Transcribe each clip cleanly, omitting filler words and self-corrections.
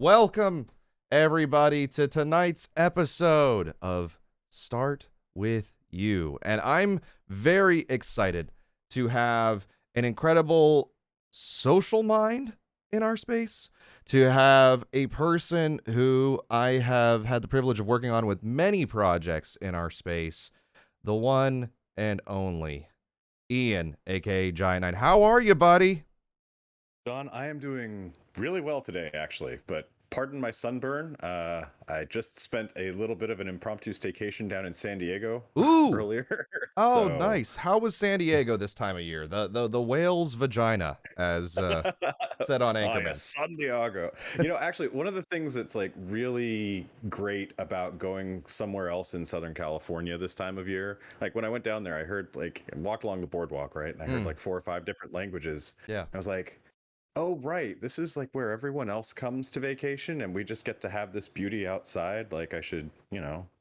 Welcome, everybody, to tonight's episode of Start With You. And I'm very excited to have an incredible social mind in our space, to have a person who I have had the privilege of working on with many projects in our space, the one and only Ian, aka Giant Knight. How are you, buddy? John, I am doing really well today, actually, but pardon my sunburn. I just spent a little bit of an impromptu staycation down in San Diego Ooh, earlier. oh, So, nice. How was San Diego this time of year? The whale's vagina, as said on oh Anchorman. yes, San Diego. Actually, one of the things that's like really great about going somewhere else in Southern California this time of year, like when I went down there, I heard like walked along the boardwalk, right? And I heard Mm, like four or five different languages. yeah. I was like, oh, right. This is like where everyone else comes to vacation and we just get to have this beauty outside. Like I should,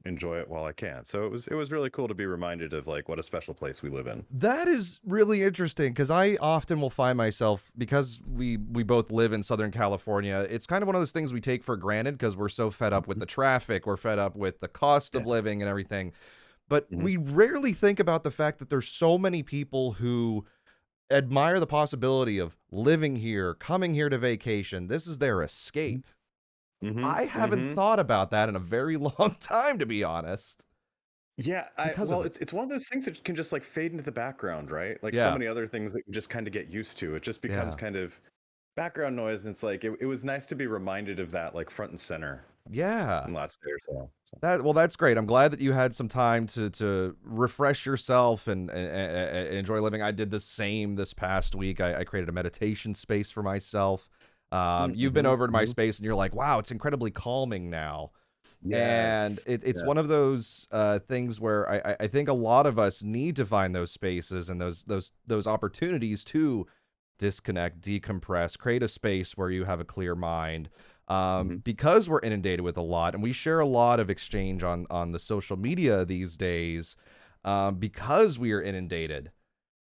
enjoy it while I can. So it was really cool to be reminded of like what a special place we live in. That is really interesting because I often will find myself, because we both live in Southern California, it's kind of one of those things we take for granted because we're so fed up with Mhm. the traffic, we're fed up with the cost Yeah. of living and everything. But hmm we rarely think about the fact that there's so many people who admire the possibility of living here, coming here to vacation. This is their escape. hmm I haven't hmm thought about that in a very long time, to be honest, Yeah, I because of well, it. it's one of those things that can just like fade into the background, right? Like so Yeah, many other things that you just kind of get used to. It just becomes yeah, kind of background noise, and it's like it was nice to be reminded of that, like front and center yeah. in the last day or so. That's great. I'm glad that you had some time to refresh yourself and enjoy living. I did the same this past week. I created a meditation space for myself. You've been Mm-hmm, over to my hmm space and you're like, wow, it's incredibly calming now. And Yes, it's one of yes. those things where I think a lot of us need to find those spaces and those opportunities to disconnect, decompress, create a space where you have a clear mind. hmm Because we're inundated with a lot, and we share a lot of exchange on the social media these days, because we are inundated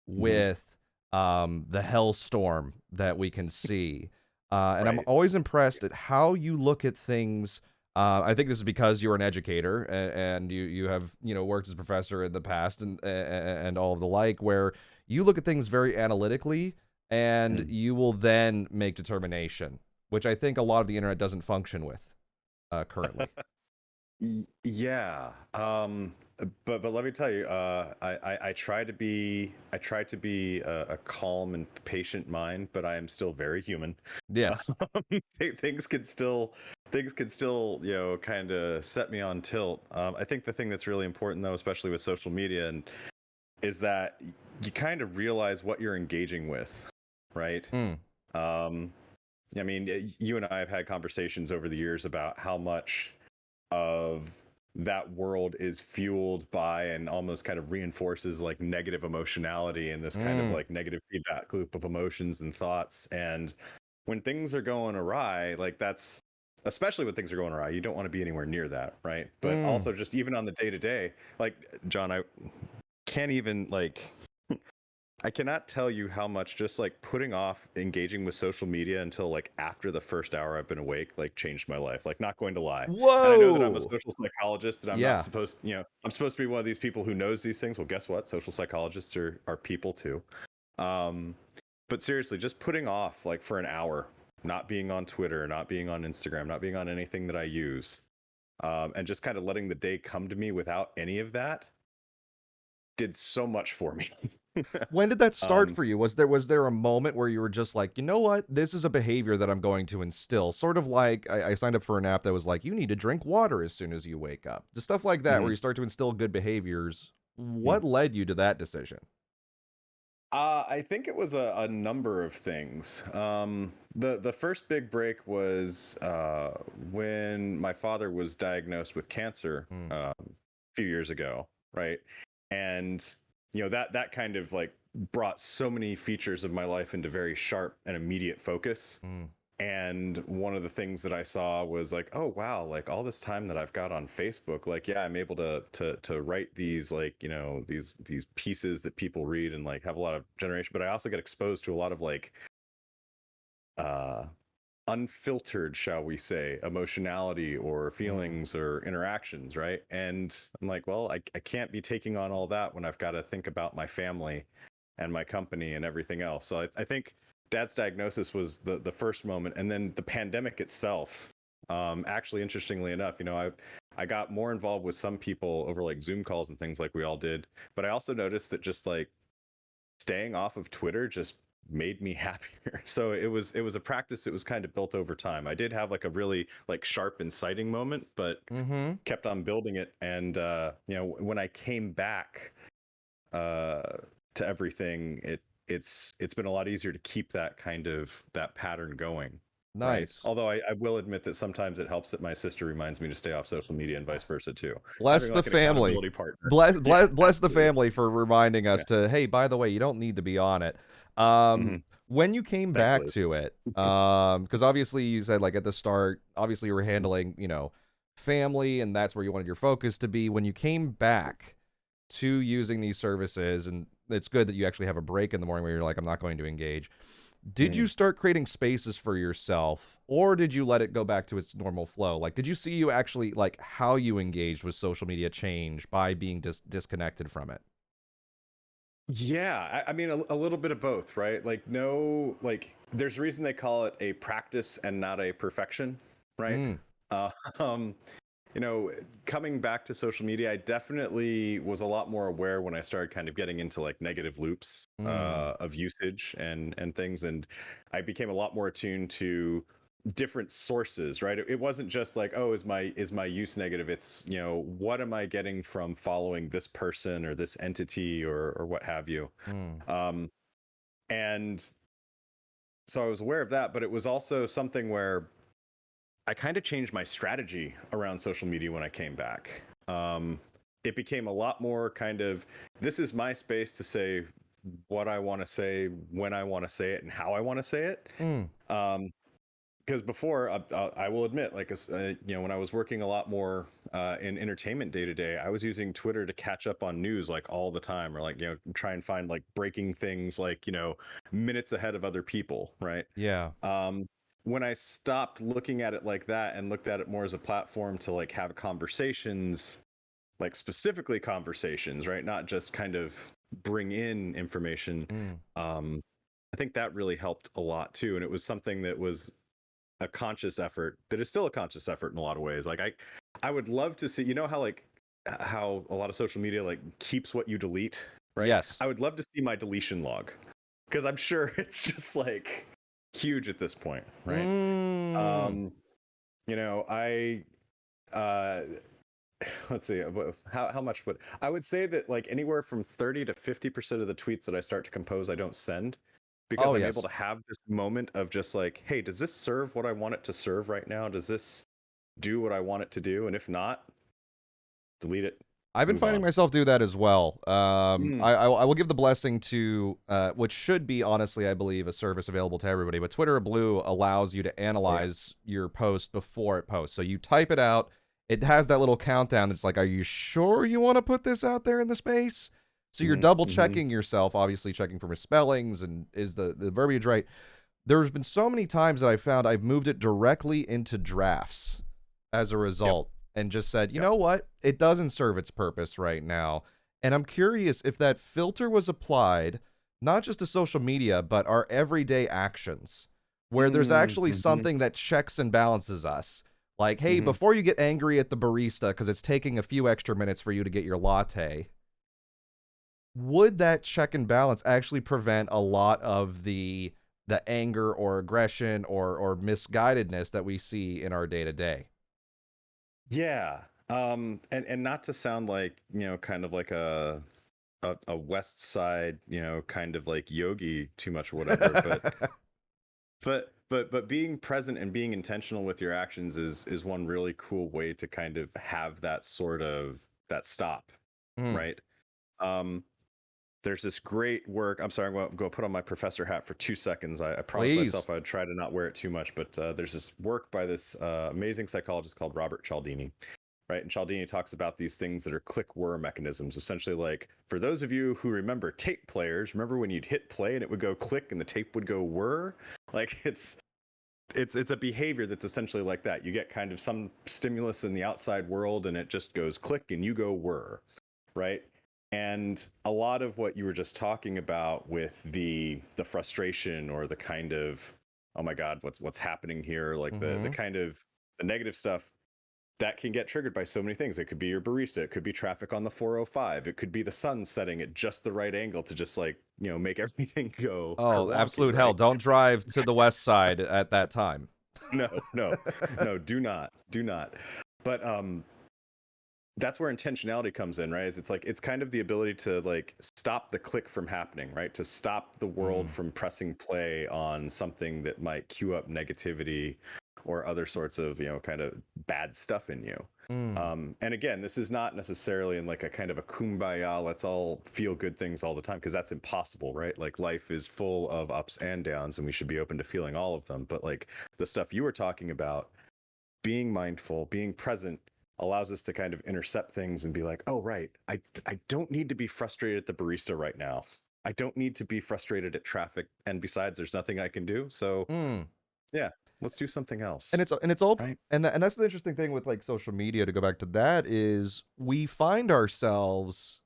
hmm with the hellstorm that we can see. And I'm Right. always impressed at how you look at things. I think this is because you're an educator and you have worked as a professor in the past and all of the like, where you look at things very analytically and Mm. you will then make determination, which I think a lot of the internet doesn't function with currently. Yeah. But let me tell you, I try to be a calm and patient mind, but I am still very human. Yes. Things could still kind of set me on tilt. I think the thing that's really important though, especially with social media, and is that you kind of realize what you're engaging with, right? Mm. Um, I mean, you and I have had conversations over the years about how much of that world is fueled by and almost kind of reinforces like negative emotionality and this kind of Mm. like negative feedback loop of emotions and thoughts. And when things are going awry, like that's especially when things are going awry, you don't want to be anywhere near that, right? But Mm. also just even on the day to day, like John, I can't even like I cannot tell you how much just like putting off engaging with social media until like after the first hour I've been awake like changed my life. Like not going to lie. And I know that I'm a Whoa. social psychologist and I'm not Yeah. supposed, I'm supposed to be one of these people who knows these things. Well, guess what? Social psychologists are people too. Um, but seriously, just putting off like for an hour, not being on Twitter, not being on Instagram, not being on anything that I use, and just kind of letting the day come to me without any of that did so much for me. When did that start um, for you? Was there a moment where you were just like, you know what, this is a behavior that I'm going to instill? Sort of like I signed up for an app that was like, you need to drink water as soon as you wake up. The stuff like that, where mhm. you start to instill good behaviors. What led you to that decision? I think it was a number of things. The first big break was when my father was diagnosed with cancer Mm, a few years ago, right? And that kind of like brought so many features of my life into very sharp and immediate focus. mm, And one of the things that I saw was like, oh wow, like all this time that I've got on Facebook, like yeah, I'm able to write these like, these pieces that people read and like have a lot of generation, but I also get exposed to a lot of like uh unfiltered, shall we say, emotionality or feelings or interactions, right? And I'm like, well, I can't be taking on all that when I've got to think about my family and my company and everything else. So I think dad's diagnosis was the first moment, and then the pandemic itself. Actually, interestingly enough, I got more involved with some people over like Zoom calls and things like we all did, but I also noticed that just like staying off of Twitter just made me happier. So it was a practice that was kind of built over time. I did have like a really like sharp inciting moment, but Mm-hmm. kept on building it. And when I came back uh, to everything, it's been a lot easier to keep that pattern going. Right. Nice. Although I will admit that sometimes it helps that my sister reminds me to stay off social media and vice versa too. Bless Having the like an family. accountability partner. Bless Yeah, bless bless the absolutely. family for reminding us Yeah. to, hey, by the way, you don't need to be on it. Um, Hmm. when you came Thanks, back Liz. to it, because obviously you said like at the start, obviously you were handling, family, and that's where you wanted your focus to be. When you came back to using these services, and it's good that you actually have a break in the morning where you're like, I'm not going to engage. Did you Mhm. start creating spaces for yourself, or did you let it go back to its normal flow? Like, did you see you actually like how you engaged with social media change by being disconnected from it? Yeah, I mean a little bit of both, right? Like no, like there's a reason they call it a practice and not a perfection, right? Mm, Uh, um, you know, coming back to social media, I definitely was a lot more aware when I started kind of getting into like negative loops mm, of usage and things, and I became a lot more attuned to different sources, right? It wasn't just like, oh, is my use negative? It's, what am I getting from following this person or this entity or what have you? mm. Um, and so I was aware of that, but it was also something where I kind of changed my strategy around social media when I came back. It became a lot more kind of, this is my space to say what I want to say, when I want to say it, and how I want to say it. Mm. Um, because before, I will admit, like, when I was working a lot more in entertainment day to day, I was using Twitter to catch up on news like all the time, or like, try and find like breaking things like, minutes ahead of other people, right? Yeah. Um, when I stopped looking at it like that and looked at it more as a platform to like have conversations, like specifically conversations, right? Not just kind of bring in information. Mm. I think that really helped a lot too. And it was something that was a conscious effort that is still a conscious effort in a lot of ways. Like I would love to see, how like how a lot of social media like keeps what you delete, right? Yes. I would love to see my deletion log because I'm sure it's just like huge at this point, right? Mm. Um, I uh let's see how much would I would say that like anywhere from 30 to 50% of the tweets that I start to compose I don't send because Oh, I'm able yes. to have this moment of just like, hey, does this serve what I want it to serve right now? Does this do what I want it to do? And if not, delete it, I've been move finding on. myself do that as well. Mm, I will give the blessing to which should be honestly, I believe, a service available to everybody. But Twitter Blue allows you to oh yeah. analyze your post before it posts. So you type it out. It has that little countdown that's like, are you sure you want to put this out there in the space? So you're double Hmm. checking yourself, obviously checking for misspellings and is the verbiage right. There's been so many times that I found I've moved it directly into drafts as a Yep. result and just said, you Yep. know what? It doesn't serve its purpose right now. And I'm curious if that filter was applied not just to social media, but our everyday actions, where there's actually Mm-hmm. something that checks and balances us. Like, hey, Hmm. before you get angry at the barista because it's taking a few extra minutes for you to get your latte, would that check and balance actually prevent a lot of the anger or aggression or misguidedness that we see in our day to day? Yeah. And not to sound like, kind of like a West Side, kind of like yogi too much or whatever, but being present and being intentional with your actions is one really cool way to kind of have that sort of that stop, Mm, right? Um, there's this great work. I'm sorry, I'm going to go put on my professor hat for 2 seconds. I promised please. myself I'd try to not wear it too much, but there's this work by this amazing psychologist called Robert Cialdini, right? And Cialdini talks about these things that are click whir mechanisms. Essentially, like for those of you who remember tape players, remember when you'd hit play and it would go click and the tape would go whir? Like it's a behavior that's essentially like that. You get kind of some stimulus in the outside world and it just goes click and you go whir, right? And a lot of what you were just talking about with the frustration or the kind of, oh my god, what's happening here, like the Mm-hmm. kind of the negative stuff that can get triggered by so many things. It could be your barista, it could be traffic on the 405, it could be the sun setting at just the right angle to just like, make everything go Oh, kerwonky, absolute hell. right? Don't drive to the west side at that time. No, no, no, do not. But that's where intentionality comes in, right? It's like it's kind of the ability to like stop the click from happening, right? To stop the world from pressing play on something that might cue up negativity or other sorts of, kind of bad stuff in you. Mm. And again, this is not necessarily in like a kind of a kumbaya, let's all feel good things all the time, because that's impossible, right? Like life is full of ups and downs, and we should be open to feeling all of them. But like the stuff you were talking about, being mindful, being present, allows us to kind of intercept things and be like, oh, right, I don't need to be frustrated at the barista right now. I don't need to be frustrated at traffic. And besides, there's nothing I can do. So Mm. yeah, let's do something else. And it's all Right. and that's the interesting thing with like social media, to go back to that, is we find ourselves,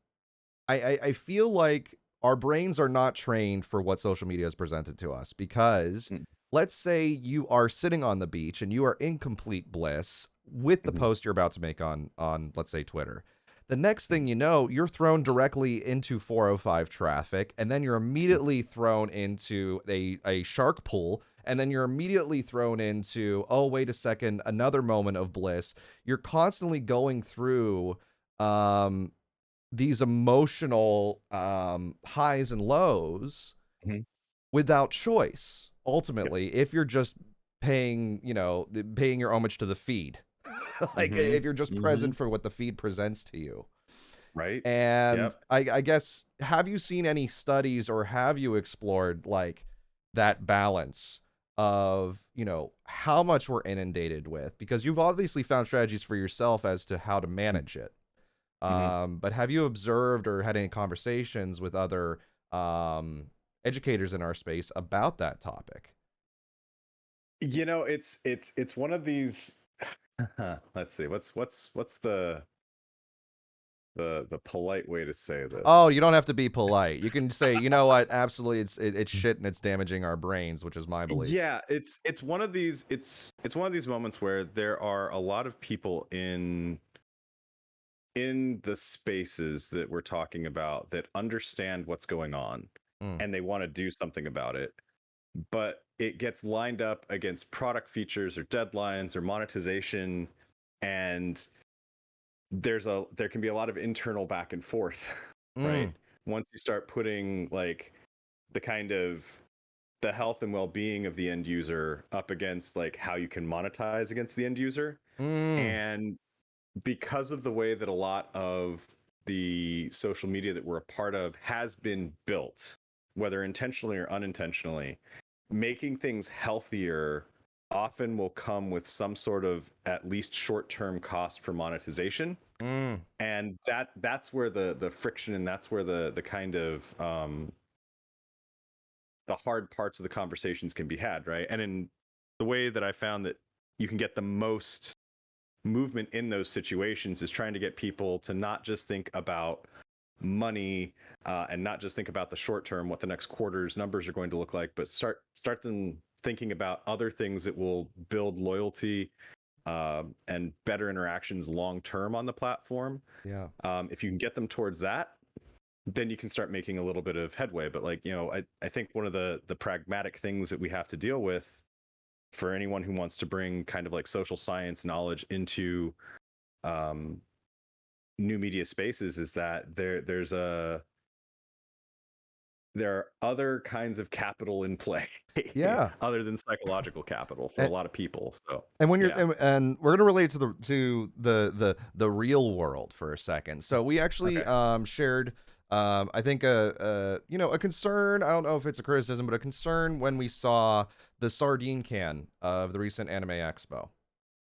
I feel like our brains are not trained for what social media has presented to us, because Mm. let's say you are sitting on the beach and you are in complete bliss with the Mhm. post you're about to make on let's say Twitter. The next thing you know, you're thrown directly into 405 traffic, and then you're immediately thrown into a shark pool, and then you're immediately thrown into, oh, wait a second, another moment of bliss. You're constantly going through um these emotional highs and lows Mhm. without choice, Yep. ultimately, if you're just paying your homage to the feed. Like Mhm. if you're just Mhm. present for what the feed presents to you. Right. And Yep. I guess, have you seen any studies, or have you explored like that balance of, how much we're inundated with? Because you've obviously found strategies for yourself as to how to manage it. Mhm. But have you observed or had any conversations with other educators in our space about that topic? It's one of these. Let's see. What's the polite way to say Oh, this? you don't have to be polite. You can say, you know what, absolutely, it's shit and it's damaging our brains, which is my belief. Yeah, it's one of these. It's one of these moments where there are a lot of people in the spaces that we're talking about that understand what's going on, Mm, and they want to do something about it, but it gets lined up against product features or deadlines or monetization, and there can be a lot of internal back and forth, right? mm, Once you start putting like the kind of the health and well-being of the end user up against like how you can monetize against the end user. mm, And because of the way that a lot of the social media that we're a part of has been built, whether intentionally or unintentionally, making things healthier often will come with some sort of at least short-term cost for monetization. mm. And that's where the friction, and that's where the kind of the hard parts of the conversations can be had, right? And in the way that I found that you can get the most movement in those situations is trying to get people to not just think about money, and not just think about the short term, what the next quarter's numbers are going to look like, but start them thinking about other things that will build loyalty, and better interactions long term on the platform. Yeah. If you can get them towards that, then you can start making a little bit of headway. But like, I think one of the pragmatic things that we have to deal with for anyone who wants to bring kind of like social science knowledge into um, new media spaces is that there are other kinds of capital in play Yeah. other than psychological capital for a lot of people. So And when you're yeah. and we're gonna relate to the real world for a second. So we actually Okay. shared I think a concern. I don't know if it's a criticism, but a concern when we saw the sardine can of the recent Anime Expo,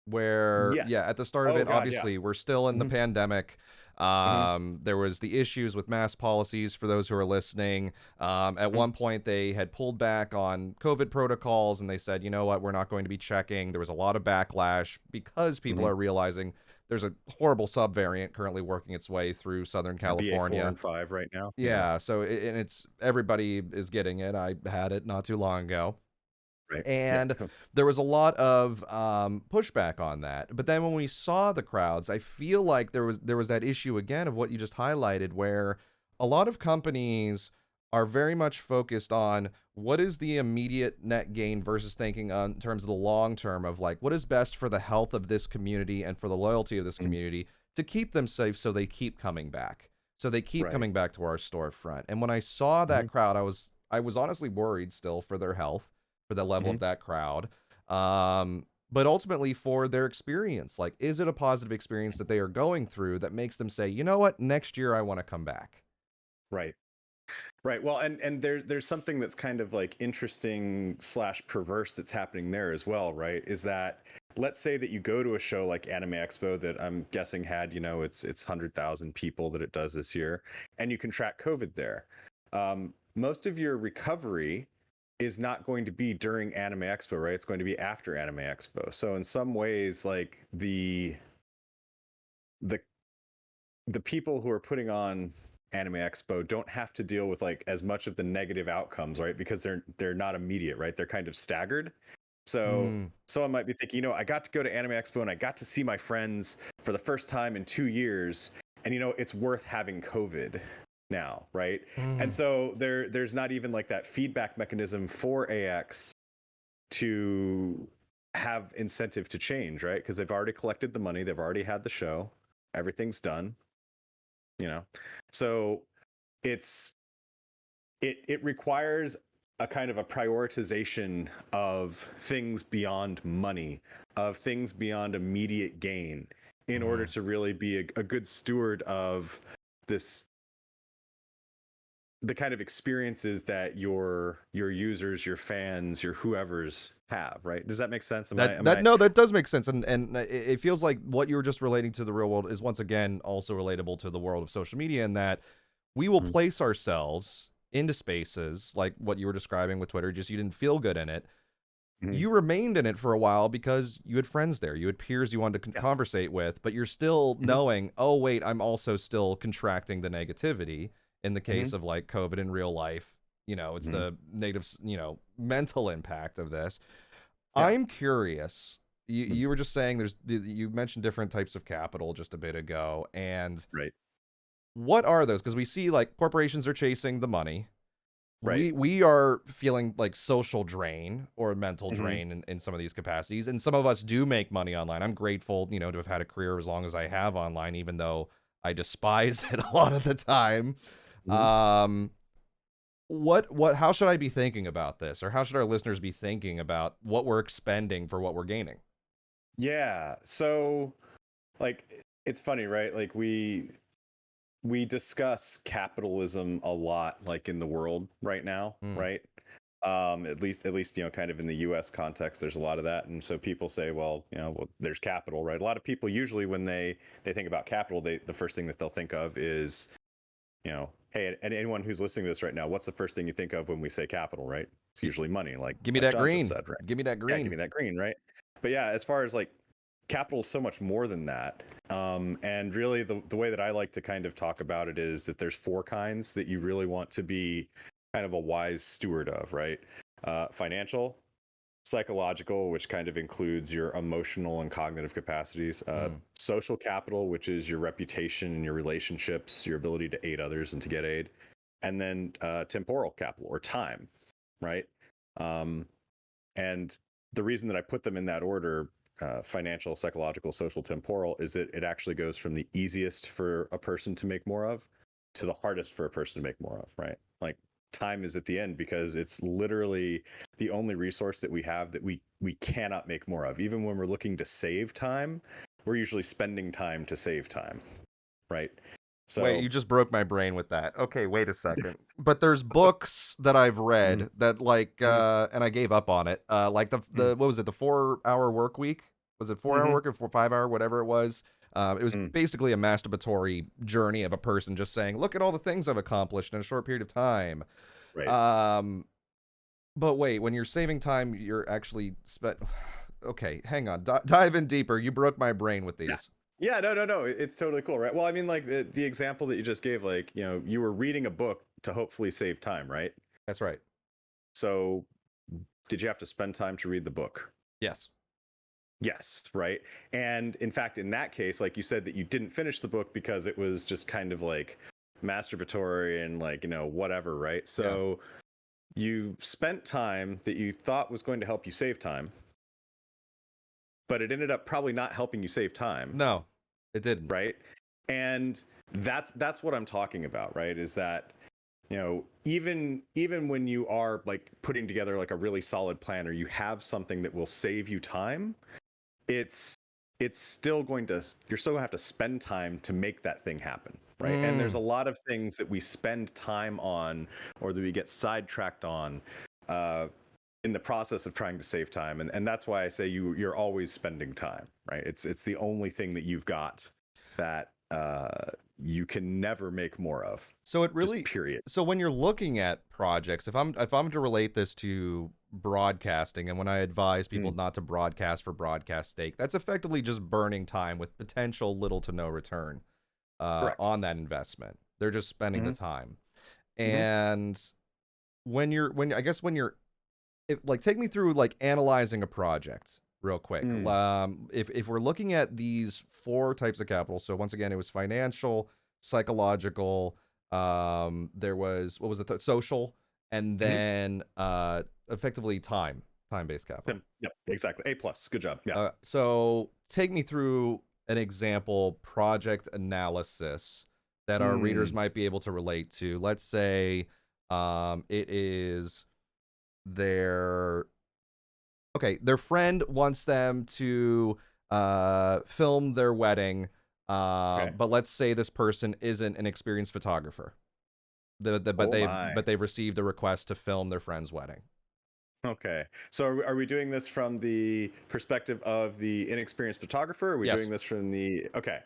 where Yes. yeah, at the start of Oh it, God. Yeah. obviously we're still in the Mhm. pandemic. Hmm. There was the issues with mask policies for those who are listening. At Hmm. one point, they had pulled back on COVID protocols and they said, you know what, we're not going to be checking. There was a lot of backlash because people Hmm. are realizing there's a horrible subvariant currently working its way through Southern Yeah, BA4 California. and 5 right now. Yeah. Yeah, so and it's everybody is getting it. I had it not too long ago. Right. Yeah. And there was a lot of pushback on that. But then when we saw the crowds, I feel like there was that issue again of what you just highlighted, where a lot of companies are very much focused on what is the immediate net gain versus thinking on in terms of the long term of like what is best for the health of this community and for the loyalty of this Mhm. community to keep them safe so they keep coming back. So they keep Right. coming back to our storefront. And when I saw Hmm. that crowd, I was honestly worried still for their health for the level Hmm. of that crowd. But ultimately for their experience, like, is it a positive experience that they are going through that makes them say, you know what, next year I want to come back? Right. Right. Well, and there's something that's kind of like interesting slash perverse that's happening there as well, right? Is that let's say that you go to a show like Anime Expo that I'm guessing had, it's 100,000 people that it does this year, and you can track COVID there. Most of your recovery is not going to be during Anime Expo, right? It's going to be after Anime Expo. So in some ways, like the the people who are putting on Anime Expo don't have to deal with like as much of the negative outcomes, right? Because they're not immediate, right? They're kind of staggered. So Mm, someone might be thinking, I got to go to Anime Expo and I got to see my friends for the first time in 2 years, and it's worth having COVID now, right? And mm, so there's not even like that feedback mechanism for AX to have incentive to change, right? Because they've already collected the money, they've already had the show, everything's done, you know. So it's it requires a kind of a prioritization of things beyond money, of things beyond immediate gain, in order mm. to really be a good steward of this the kind of experiences that your users, your fans, your whoever's have, right? Does that make sense? am i That am that i no, that does make sense, and it feels like what you were just relating to the real world is once again also relatable to the world of social media, in that we will Mhm. place ourselves into spaces like what you were describing with Twitter. Just you didn't feel good in it. Mhm. You remained in it for a while because you had friends there, you had peers you wanted to Yeah. conversate with, but you're still Mhm. knowing, oh wait, I'm also still contracting the negativity in the case Mhm. of like COVID in real life. It's Mhm. the negative, mental impact of this. Yeah. I'm curious. You, Mhm. you were just saying you mentioned different types of capital just a bit ago, and Right. what are those? Because we see like corporations are chasing the money. Right. We are feeling like social drain or mental Mhm. drain in some of these capacities, and some of us do make money online. I'm grateful, to have had a career as long as I have online, even though I despise it a lot of the time. Mhm. Um, how should I be thinking about this, or how should our listeners be thinking about what we're expending for what we're gaining? Yeah. So like it's funny, right? Like we discuss capitalism a lot like in the world right now, Mm, right? At least kind of in the US context there's a lot of that, and so people say, well, there's capital, right? A lot of people usually when they think about capital, the first thing that they'll think of is, hey, and anyone who's listening to this right now, what's the first thing you think of when we say capital, right? It's gi- usually money, like Give me like that John just green. said, right? Give me that Yeah, give green. me that green, right? But yeah, as far as like capital is so much more than that. And really, the way that I like to kind of talk about it is that there's four kinds that you really want to be kind of a wise steward of, right? Financial, psychological, which kind of includes your emotional and cognitive capacities, Mm, social capital, which is your reputation and your relationships, your ability to aid others and to get aid, and then temporal capital or time, right? Um, and the reason that I put them in that order, financial, psychological, social, temporal, is that it actually goes from the easiest for a person to make more of to the hardest for a person to make more of, right? Like time is at the end because it's literally the only resource that we have that we cannot make more of. Even when we're looking to save time, we're usually spending time to save time, right? Wait, So, you just broke my brain with that. Okay, wait a second. But there's books that I've mhm, read that like mhm, and I gave up on it. Like the mhm. what was it? The 4-hour work week? Was it 4 hour Mm-hmm. work or 5 hour, whatever it was? It was Mm. basically a masturbatory journey of a person just saying, "Look at all the things I've accomplished in a short period of time." Right. Um, but wait, when you're saving time, you're actually spent. Okay, hang on. Dive in deeper. You broke my brain with Yeah. these. Yeah, no, no, no. It's totally cool, right? Well, I mean, like the example that you just gave, like, you were reading a book to hopefully save time, right? That's right. So, did you have to spend time to read the book? Yes. Yes, right. And in fact, in that case, like you said, that you didn't finish the book because it was just kind of like masturbatory and like, whatever, right? Yeah. So, you spent time that you thought was going to help you save time, but it ended up probably not helping you save time, No, it didn't. right? And that's what I'm talking about, right? Is that even when you are like putting together like a really solid plan, or you have something that will save you time, it's it's still going to you're still going to have to spend time to make that thing happen, right? And there's a Mm. lot of things that we spend time on, or that we get sidetracked on, uh, in the process of trying to save time. And that's why I say you're always spending time, right? It's the only thing that you've got that you can never make more of, So it just really period. so when you're looking at projects, if I'm to relate this to broadcasting, and when I advise people Mm, not to broadcast for broadcast sake, that's effectively just burning time with potential little to no return correct. on that investment. They're just spending the Hmm. time. Hmm. And when I guess when you're like take me through like analyzing a project real quick. Mm, If we're looking at these four types of capital, so once again, it was financial, psychological, there was what was it, social, and hmm. then effectively time-based capital. Yep, exactly. A plus. Good job. Yeah. So take me through an example project analysis that our readers Mm, might be able to relate to. Let's say it is their okay, their friend wants them to film their wedding, okay. but let's say this person isn't an experienced photographer. But Oh they've my. but they've received a request to film their friend's wedding. Okay. So are we doing this from the perspective of the inexperienced photographer? Or are we Yes. doing this from the okay?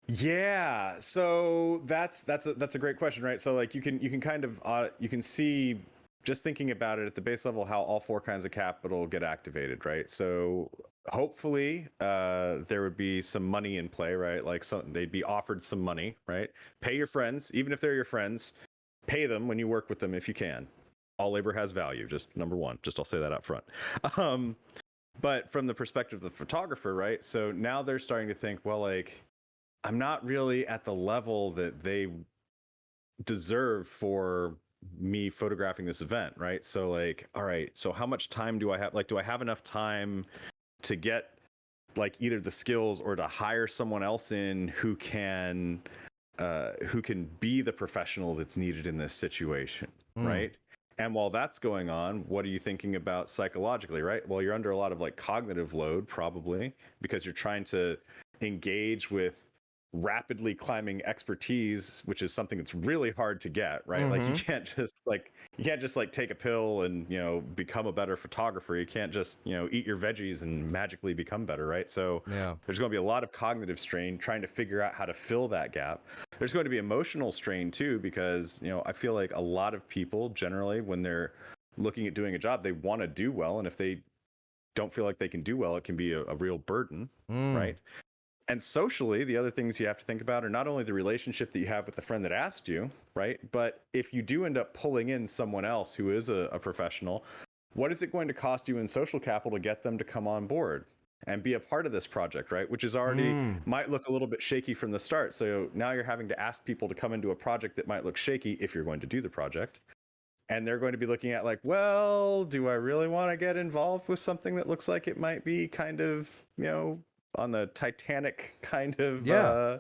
Yeah. So that's a great question, right? So like you can kind of you can see, just thinking about it at the base level, how all four kinds of capital get activated, right? So hopefully there would be some money in play, right? Like they'd be offered some money, right? Pay your friends, even if they're your friends, pay them when you work with them if you can. All labor has value, just number one. Just I'll say that up front. Um, but from the perspective of the photographer, right? So now they're starting to think, well, like, I'm not really at the level that they deserve for me photographing this event, right? So like, all right, so how much time do I have? Like, do I have enough time to get like either the skills, or to hire someone else in who can be the professional that's needed in this situation, Mm. right? And while that's going on, what are you thinking about psychologically, right? Well, you're under a lot of like cognitive load, probably, because you're trying to engage with rapidly climbing expertise, which is something that's really hard to get, right? Like Mm-hmm. you can't just like take a pill and become a better photographer. You can't just eat your veggies and magically become better, right? So Yeah. there's going to be a lot of cognitive strain trying to figure out how to fill that gap. There's going to be emotional strain too, because I feel like a lot of people generally, when they're looking at doing a job, they want to do well, and if they don't feel like they can do well, it can be a real burden, Mm. right? And socially, the other things you have to think about are not only the relationship that you have with the friend that asked you, right? But if you do end up pulling in someone else who is a professional, what is it going to cost you in social capital to get them to come on board and be a part of this project, right? Which is already Mm. might look a little bit shaky from the start. So now you're having to ask people to come into a project that might look shaky if you're going to do the project. And they're going to be looking at like, well, do I really want to get involved with something that looks like it might be kind of, on the Titanic kind of Yeah.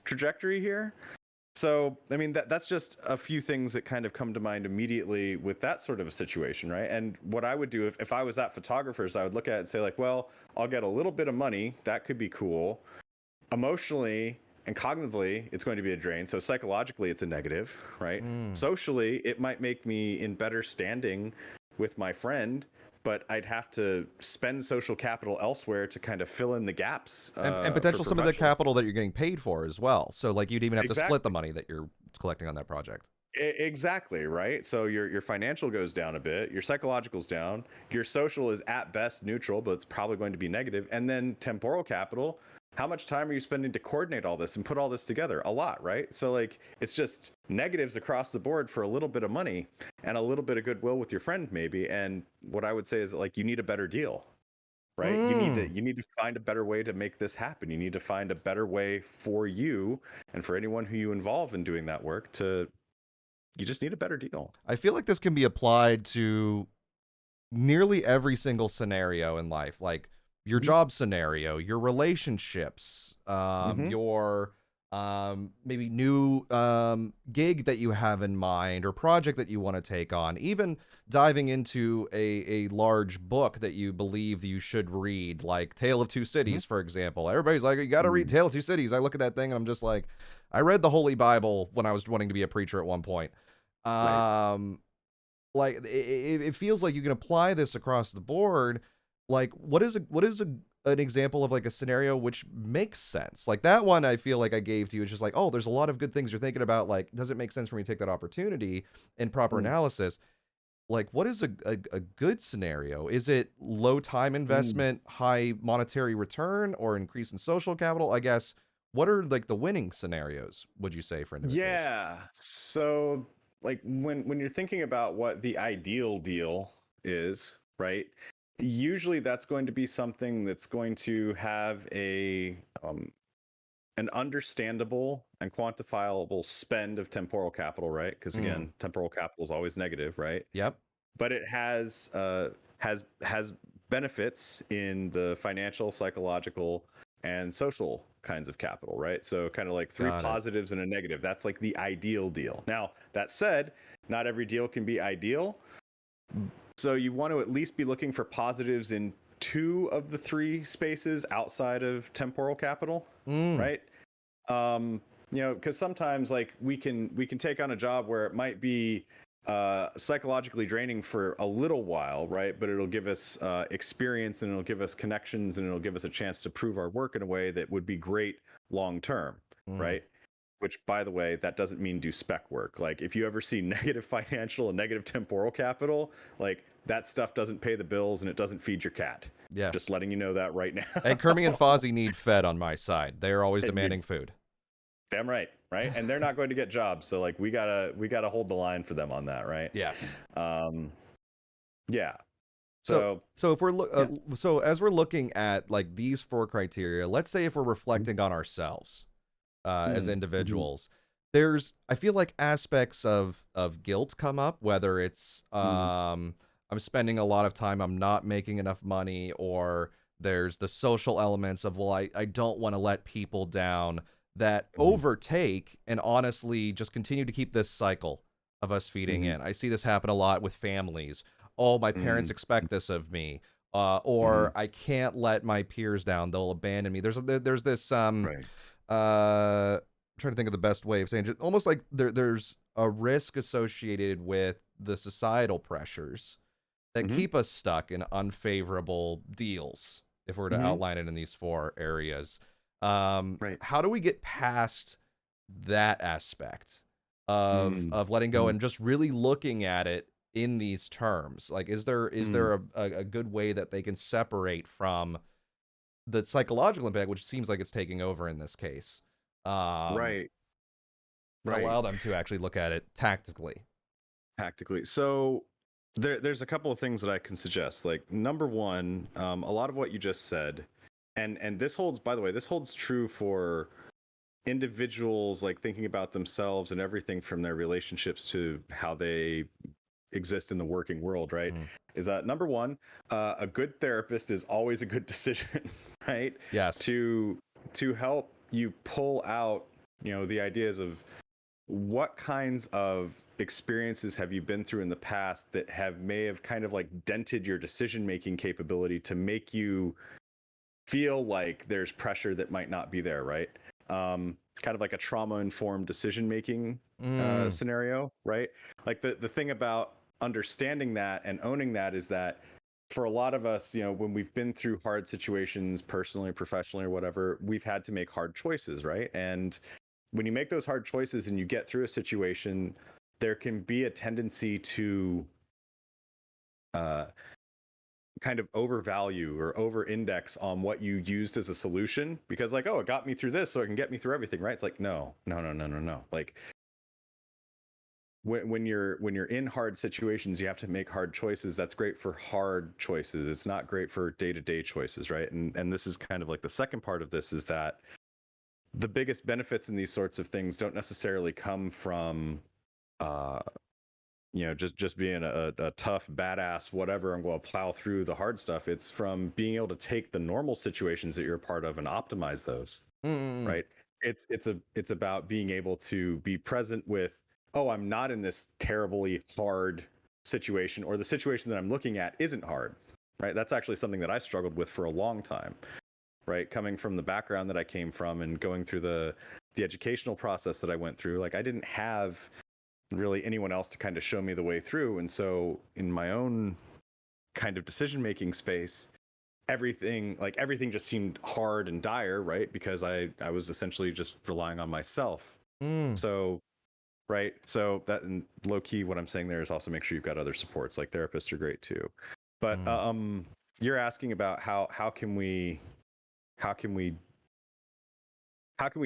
trajectory here? So, I mean, that's just a few things that kind of come to mind immediately with that sort of a situation, right? And what I would do if I was that photographer is I would look at it and say, like, well, I'll get a little bit of money. That could be cool. Emotionally and cognitively, it's going to be a drain. So psychologically, it's a negative, right? Mm. Socially, it might make me in better standing with my friend, but I'd have to spend social capital elsewhere to kind of fill in the gaps And for potential some of the professionals. capital that you're getting paid for as well. So like you'd even have to split the Exactly. money that you're collecting on that project. Exactly, right? So your financial goes down a bit, your psychological's down, your social is at best neutral, but it's probably going to be negative. And then temporal capital, how much time are you spending to coordinate all this and put all this together? A lot, right? So like it's just negatives across the board for a little bit of money and a little bit of goodwill with your friend maybe. And what I would say is that, like, you need a better deal, right? Mm. You need to find a better way to make this happen. You need to find a better way for you and for anyone who you involve in doing that work to, you just need a better deal. I feel like this can be applied to nearly every single scenario in life, like your Mhm. job scenario, your relationships, Mhm. your maybe new gig that you have in mind or project that you want to take on, even diving into a large book that you believe you should read, like Tale of Two Mhm. Cities, for example. Everybody's like, you got to read Mm. Tale of Two Cities. I look at that thing and I'm just like, I read the Holy Bible when I was wanting to be a preacher at one point. Right. Um, like it feels like you can apply this across the board. Like what is an example of like a scenario which makes sense? Like that one I feel like I gave to you. It's just like, oh, there's a lot of good things you're thinking about. Like, does it make sense for me to take that opportunity in proper Mm. analysis? Like, what is a good scenario? Is it low time Mm. investment, high monetary return, or increase in social capital? I guess, what are like the winning scenarios, would you say, for individuals? Yeah. So like when you're thinking about what the ideal deal is, right? Usually that's going to be something that's going to have an understandable and quantifiable spend of temporal capital, right? Because Mm. again, temporal capital is always negative, right? Yep. But it has benefits in the financial, psychological, and social kinds of capital, right? So kind of like three Got it. positives and a negative. That's like the ideal deal. Now, that said, not every deal can be ideal. So you want to at least be looking for positives in two of the three spaces outside of temporal capital, Mm. right? Because sometimes like we can take on a job where it might be psychologically draining for a little while, right? But it'll give us experience and it'll give us connections and it'll give us a chance to prove our work in a way that would be great long term, Mm. right? Which, by the way, that doesn't mean do spec work. Like if you ever see negative financial and negative temporal capital, like that stuff doesn't pay the bills and it doesn't feed your cat. Yes. Just letting you know that right And Kermie and now. Fozzie need fed on my side. They are always You're demanding food. damn right, right? And they're not going to get jobs, so like we gotta hold the line for them on that, right? Yes. Um, yeah. So So so if we're yeah. so as we're looking at like these four criteria, let's say if we're Mhm. reflecting on ourselves as Mhm. individuals, there's I feel like aspects of guilt come up, whether it's Mhm. I'm spending a lot of time, I'm not making enough money, or there's the social elements of, well, I don't want to let people down that Mhm. overtake and honestly just continue to keep this cycle of us feeding Mhm. in. I see this happen a lot with families. Oh, my parents Mhm. expect this of me. Mhm. Or I can't let my peers down. They'll abandon me. There's this Right. I'm trying to think of the best way of saying it. Almost like there's a risk associated with the societal pressures that Mhm. keep us stuck in unfavorable deals, if we were to Mhm. outline it in these four areas. Right. How do we get past that aspect Mm. of letting go Mm. and just really looking at it in these terms? Like, is Mm. there a good way that they can separate from the psychological impact, which seems like it's taking over in this case, um, Right. and Right. allow them to actually look at it tactically? Tactically. So there's a couple of things that I can suggest. Like number one, a lot of what you just said, and this holds, by the way, this holds true for individuals like thinking about themselves and everything from their relationships to how they exist in the working world, right? Mm. Is that number one, a good therapist is always a good decision, right? Yes. To to help you pull out, the ideas of what kinds of experiences have you been through in the past that may have kind of like dented your decision making capability to make you feel like there's pressure that might not be there, right? Kind of like a trauma informed decision making Mm. scenario, right? Like the thing about understanding that and owning that is that for a lot of us, when we've been through hard situations personally, professionally, or whatever, we've had to make hard choices, right? And when you make those hard choices and you get through a situation, there can be a tendency to uh, kind of overvalue or over-index on what you used as a solution, because like, oh, it got me through this, so it can get me through everything, right? It's like, no. Like, when you're in hard situations, you have to make hard choices. That's great for hard choices. It's not great for day-to-day choices, right? And this is kind of like the second part of this, is that the biggest benefits in these sorts of things don't necessarily come from just being a tough badass whatever, I'm going to plow through the hard stuff. It's from being able to take the normal situations that you're a part of and optimize those. Right? It's about being able to be present with, oh, I'm not in this terribly hard situation, or the situation that I'm looking at isn't hard, right? That's actually something that I struggled with for a long time, right? Coming from the background that I came from and going through the educational process that I went through, like I didn't have really anyone else to kind of show me the way through. And so in my own kind of decision-making space, everything just seemed hard and dire, right? Because I was essentially just relying on myself. So, right. So that, and low key, what I'm saying there is also make sure you've got other supports, like therapists are great too. But you're asking about how can we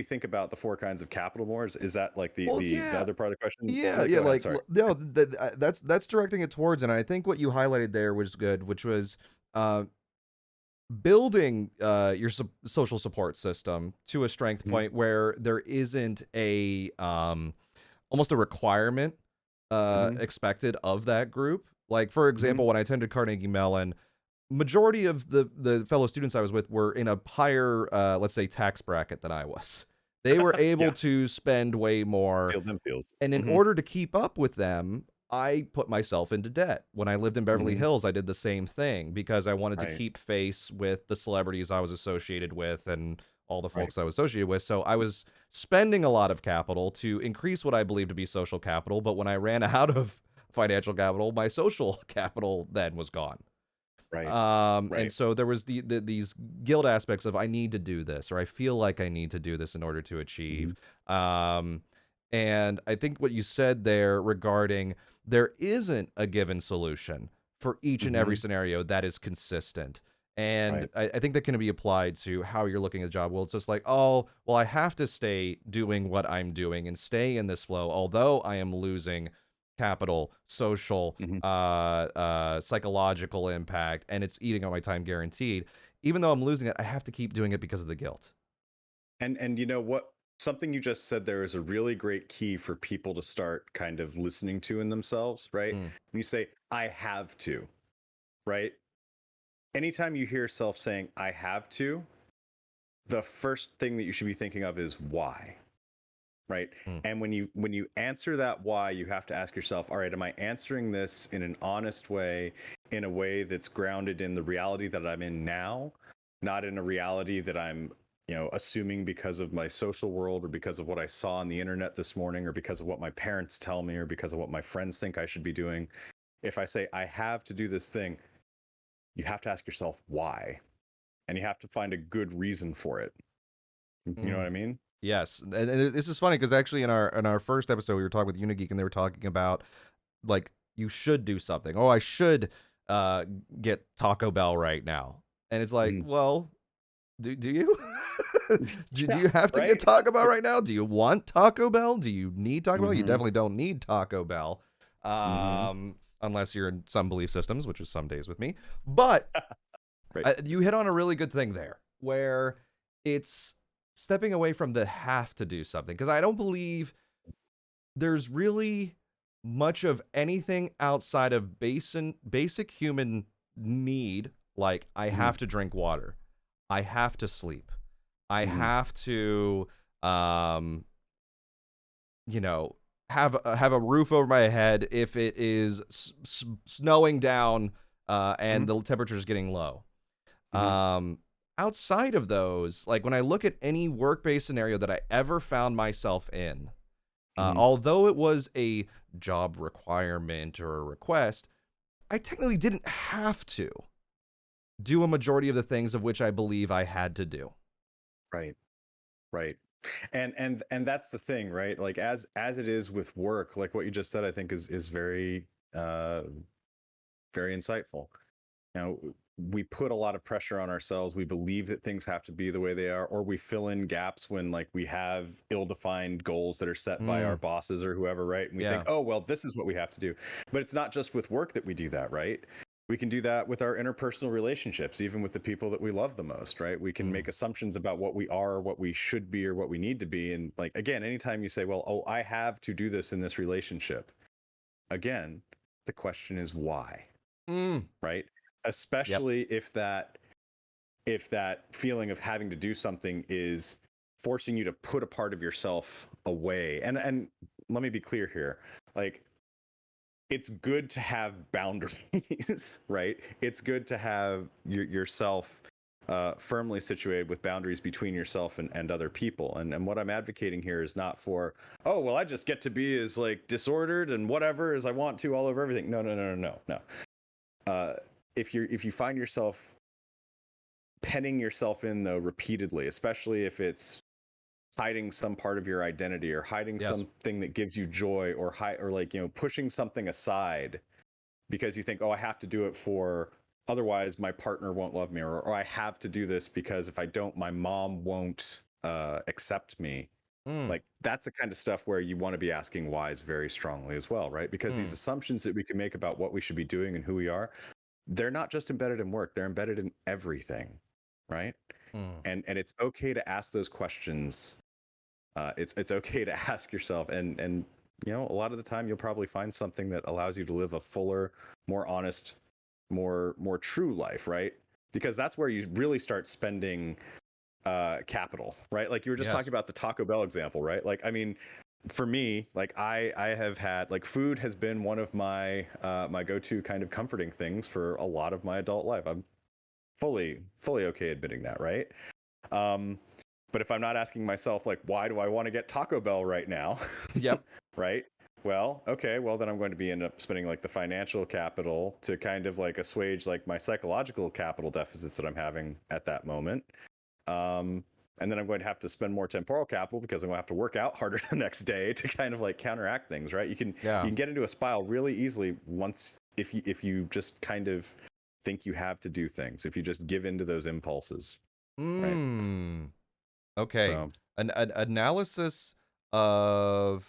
think about the 4 kinds of capital more? Is that like the other part of the question? Yeah, Go ahead, like sorry. no, that's directing it towards, and I think what you highlighted there was good, which was building your social support system to a strength point where there isn't a almost a requirement expected of that group. Like, for example, when I attended Carnegie Mellon, majority of the fellow students I was with were in a higher, let's say, tax bracket than I was. They were able to spend way more. And in order to keep up with them, I put myself into debt. When I lived in Beverly Hills, I did the same thing because I wanted to keep face with the celebrities I was associated with and all the folks I was associated with. So I was spending a lot of capital to increase what I believed to be social capital. But when I ran out of financial capital, my social capital then was gone. And so there was these guilt aspects of I need to do this, or I feel like I need to do this in order to achieve. And I think what you said there regarding there isn't a given solution for each and every scenario that is consistent. And I think that can be applied to how you're looking at the job. Well, it's just like, oh, well, I have to stay doing what I'm doing and stay in this flow, although I am losing capital, social, psychological impact, and it's eating up my time guaranteed. Even though I'm losing it, I have to keep doing it because of the guilt. And you know what? Something you just said there is a really great key for people to start kind of listening to in themselves, right? When you say, I have to, right? Anytime you hear yourself saying, I have to, the first thing that you should be thinking of is why, right? And when you answer that why, you have to ask yourself, all right, am I answering this in an honest way, in a way that's grounded in the reality that I'm in now, not in a reality that I'm assuming because of my social world, or because of what I saw on the internet this morning, or because of what my parents tell me, or because of what my friends think I should be doing. If I say I have to do this thing, you have to ask yourself why, and you have to find a good reason for it. You know what I mean? Yes, and this is funny because actually in our first episode we were talking with Unigeek and they were talking about like you should do something. Oh, I should get Taco Bell right now, and it's like, well, do you? do you have to get Taco Bell right now? Do you want Taco Bell? Do you need Taco Bell? You definitely don't need Taco Bell, unless you're in some belief systems, which is some days with me. But you hit on a really good thing there, where it's stepping away from the have to do something, because I don't believe there's really much of anything outside of basic human need, like I have to drink water, I have to sleep, I have to have a roof over my head if it is snowing down and the temperature is getting low. Outside of those, like when I look at any work-based scenario that I ever found myself in, although it was a job requirement or a request, I technically didn't have to. do a majority of the things of which I believe I had to do. Right. Right. And that's the thing, right? Like as it is with work, like what you just said, I think is very very insightful. You know, we put a lot of pressure on ourselves. We believe that things have to be the way they are, or we fill in gaps when like we have ill-defined goals that are set by our bosses or whoever, right? And we think, oh, well, this is what we have to do. But it's not just with work that we do that, right? We can do that with our interpersonal relationships, even with the people that we love the most, right? We can make assumptions about what we are, what we should be, or what we need to be. And like, again, anytime you say, well, oh, I have to do this in this relationship, again, the question is why, right? Especially if that feeling of having to do something is forcing you to put a part of yourself away. And let me be clear here, like, it's good to have boundaries, right? It's good to have yourself firmly situated with boundaries between yourself and other people. And what I'm advocating here is not for, oh, well, I just get to be as like disordered and whatever as I want to all over everything. No. If you find yourself penning yourself in though repeatedly, especially if it's hiding some part of your identity or hiding something that gives you joy, or like, you know, pushing something aside because you think, oh, I have to do it for otherwise my partner won't love me, or I have to do this because if I don't, my mom won't accept me. Like, that's the kind of stuff where you want to be asking whys very strongly as well, right? Because these assumptions that we can make about what we should be doing and who we are, they're not just embedded in work, they're embedded in everything, right? And it's okay to ask those questions. It's okay to ask yourself, and you know, a lot of the time you'll probably find something that allows you to live a fuller, more honest, more true life, right? Because that's where you really start spending capital, right? Like you were just talking about the Taco Bell example, right? Like, I mean, for me, like I have had, like, food has been one of my my go-to kind of comforting things for a lot of my adult life. I'm fully okay admitting that, right? But if I'm not asking myself, like, why do I want to get Taco Bell right now? Right? Well, okay, well, then I'm going to be end up spending like the financial capital to kind of like assuage like my psychological capital deficits that I'm having at that moment. And then I'm going to have to spend more temporal capital because I'm going to have to work out harder the next day to kind of like counteract things, right? You can get into a spiral really easily once if you just kind of think you have to do things, if you just give into those impulses. Right? Okay. So, An analysis of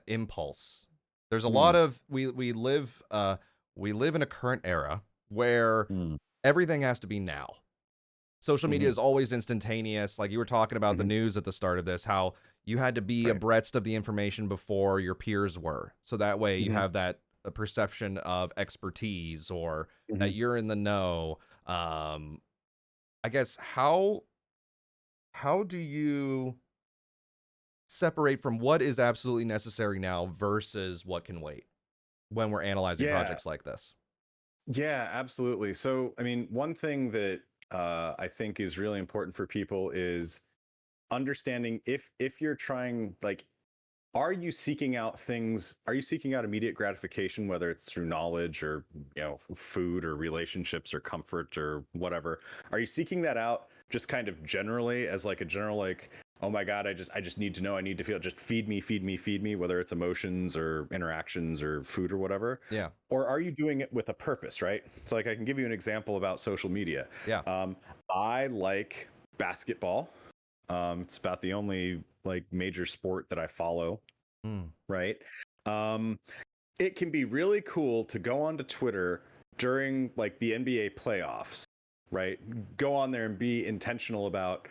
impulse. There's a lot of we live in a current era where everything has to be now. Social media is always instantaneous. Like you were talking about the news at the start of this, how you had to be abreast of the information before your peers were. So that way you have that perception of expertise, or that you're in the know. I guess how do you separate from what is absolutely necessary now versus what can wait when we're analyzing projects like this? Yeah, absolutely. So, I mean, one thing that I think is really important for people is understanding if you're trying, like, are you seeking out things? Are you seeking out immediate gratification, whether it's through knowledge or, you know, food or relationships or comfort or whatever? Are you seeking that out just kind of generally as like a general, like, oh my God, I just need to know, I need to feel, just feed me, whether it's emotions or interactions or food or whatever? Yeah. Or are you doing it with a purpose, right? So like I can give you an example about social media. Yeah. I like basketball. It's about the only like major sport that I follow. Right. It can be really cool to go onto Twitter during like the NBA playoffs, right? Go on there and be intentional about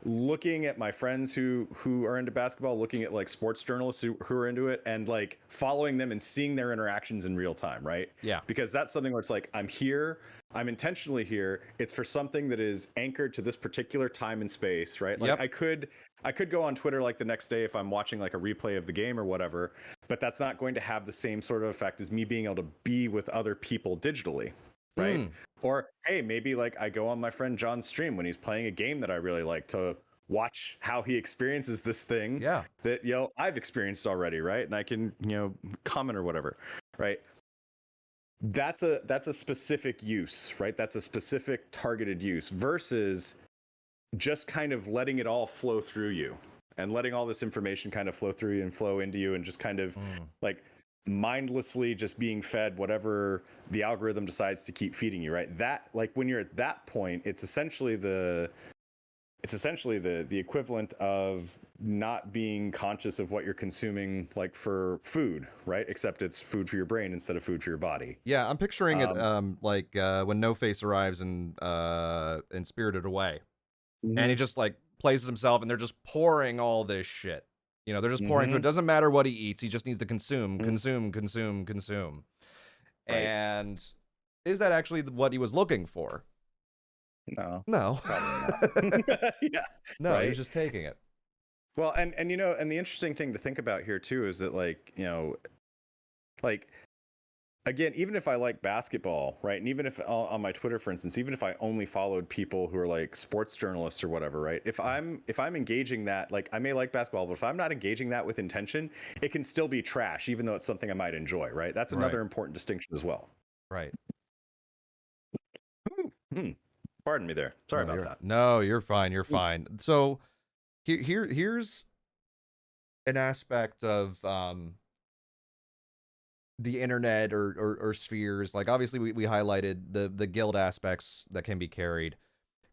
looking at my friends who are into basketball, looking at like sports journalists who are into it, and like following them and seeing their interactions in real time, right? Yeah. Because that's something where it's like, I'm here, I'm intentionally here. It's for something that is anchored to this particular time and space, right? Like I could go on Twitter like the next day if I'm watching like a replay of the game or whatever, but that's not going to have the same sort of effect as me being able to be with other people digitally, right? Or hey, maybe like I go on my friend John's stream when he's playing a game that I really like to watch how he experiences this thing that, you know, I've experienced already, right? And I can, you know, comment or whatever, right? that's a specific use, right? That's a specific targeted use versus just kind of letting it all flow through you and letting all this information kind of flow through you and flow into you and just kind of like mindlessly just being fed whatever the algorithm decides to keep feeding you, right? That, like, when you're at that point, it's essentially the equivalent of not being conscious of what you're consuming, like for food, right? Except it's food for your brain instead of food for your body. Yeah, I'm picturing it like when No Face arrives in Spirited Away, and he just like places himself, and they're just pouring all this shit. You know, they're just pouring food. It doesn't matter what he eats; he just needs to consume, consume, consume, consume. Right. And is that actually what he was looking for? No, probably not. Yeah, no, right? he was just taking it. Well, and you know, and the interesting thing to think about here too is that, like, you know, like, again, even if I like basketball, right, and even if on my Twitter, for instance, even if I only followed people who are like sports journalists or whatever, right, if I'm engaging that, like, I may like basketball, but if I'm not engaging that with intention, it can still be trash, even though it's something I might enjoy, right? That's another important distinction as well. Right. Pardon me there. Sorry about that. No, you're fine. You're fine. So here's an aspect of the internet or spheres. Like, obviously we highlighted the guild aspects that can be carried.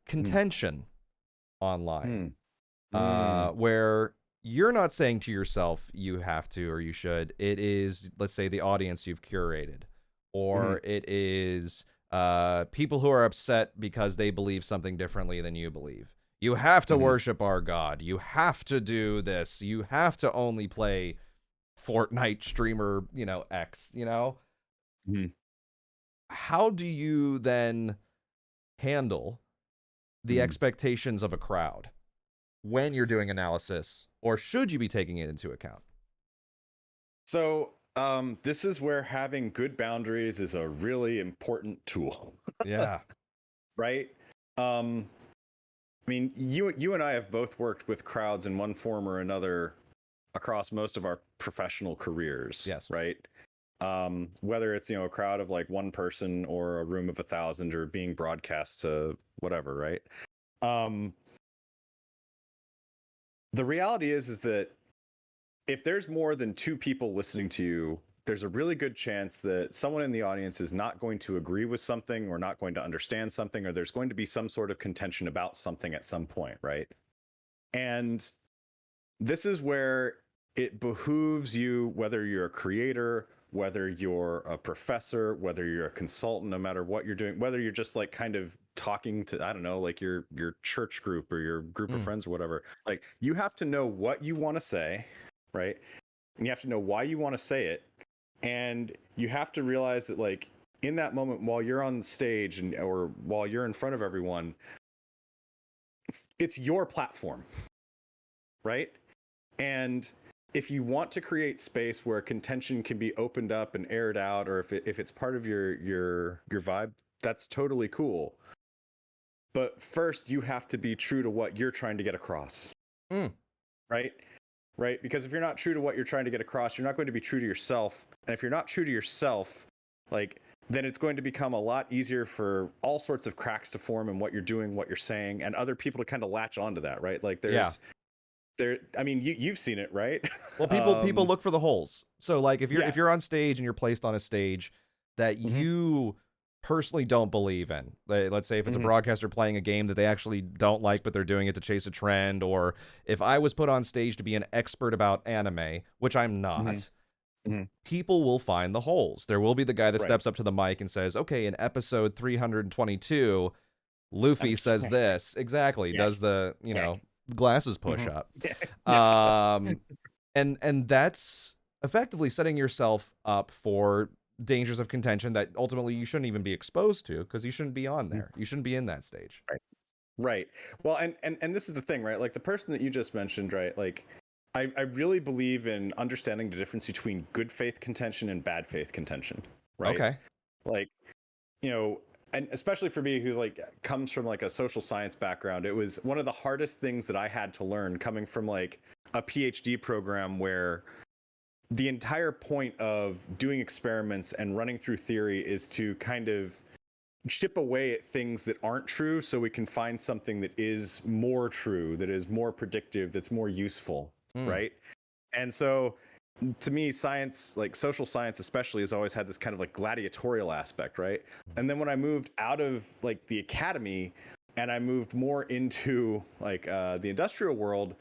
Contention online. Where you're not saying to yourself you have to or you should. It is, let's say, the audience you've curated. Or it is people who are upset because they believe something differently than you believe. You have to worship our God. You have to do this. You have to only play Fortnite streamer, you know, X, you know? How do you then handle the expectations of a crowd when you're doing analysis, or should you be taking it into account? So, this is where having good boundaries is a really important tool. Yeah. Right? I mean, you and I have both worked with crowds in one form or another across most of our professional careers. Yes. Right? Whether it's, you know, a crowd of like one person or a room of 1,000 or being broadcast to whatever, right? The reality is that if there's more than two people listening to you, there's a really good chance that someone in the audience is not going to agree with something or not going to understand something, or there's going to be some sort of contention about something at some point, right? And this is where it behooves you, whether you're a creator, whether you're a professor, whether you're a consultant, no matter what you're doing, whether you're just like kind of talking to, I don't know, like your church group or your group of friends or whatever, like, you have to know what you want to say, right? And you have to know why you want to say it. And you have to realize that, like, in that moment while you're on stage and or while you're in front of everyone, it's your platform, right? And if you want to create space where contention can be opened up and aired out, or if it's part of your vibe, that's totally cool. But first, you have to be true to what you're trying to get across, right? Right? Because if you're not true to what you're trying to get across, you're not going to be true to yourself. And if you're not true to yourself, like, then it's going to become a lot easier for all sorts of cracks to form in what you're doing, what you're saying, and other people to kind of latch onto that, right? Like, I mean, you've seen it, right? Well, people look for the holes. So, like, if you're on stage and you're placed on a stage that you personally don't believe in, let's say if it's a broadcaster playing a game that they actually don't like, but they're doing it to chase a trend, or if I was put on stage to be an expert about anime, which I'm not, people will find the holes. There will be the guy that steps up to the mic and says, okay, in episode 322, Luffy says this. Exactly. Does the, you know, glasses push up. And that's effectively setting yourself up for dangers of contention that ultimately you shouldn't even be exposed to, because you shouldn't be on there. You shouldn't be in that stage. Right. Well, and this is the thing, right? Like, the person that you just mentioned, right? Like, I really believe in understanding the difference between good faith contention and bad faith contention, right? Okay. Like, you know, and especially for me, who like comes from like a social science background, it was one of the hardest things that I had to learn, coming from like a PhD program where the entire point of doing experiments and running through theory is to kind of chip away at things that aren't true so we can find something that is more true, that is more predictive, that's more useful, right? And so to me, science, like social science especially, has always had this kind of like gladiatorial aspect, right? And then when I moved out of like the academy and I moved more into like the industrial world,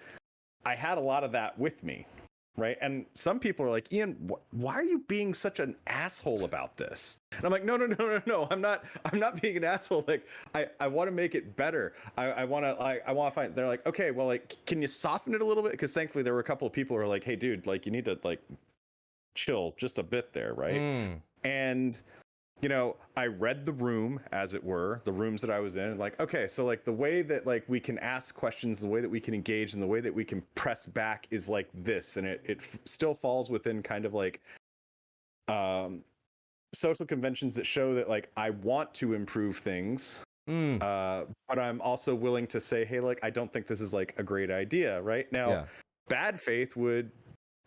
I had a lot of that with me, right? And some people are like, Ian, why are you being such an asshole about this? And I'm like, no, I'm not being an asshole. Like, I want to make it better. I want to find. They're like, okay, well, like, can you soften it a little bit? Because thankfully there were a couple of people who are like, hey, dude, like, you need to like chill just a bit there, right? And I read the room, as it were, the rooms that I was in, like, okay, so like the way that like we can ask questions, the way that we can engage, and the way that we can press back is like this, and it still falls within kind of like social conventions that show that like I want to improve things, but I'm also willing to say, hey, like, I don't think this is like a great idea, right? Now, bad faith would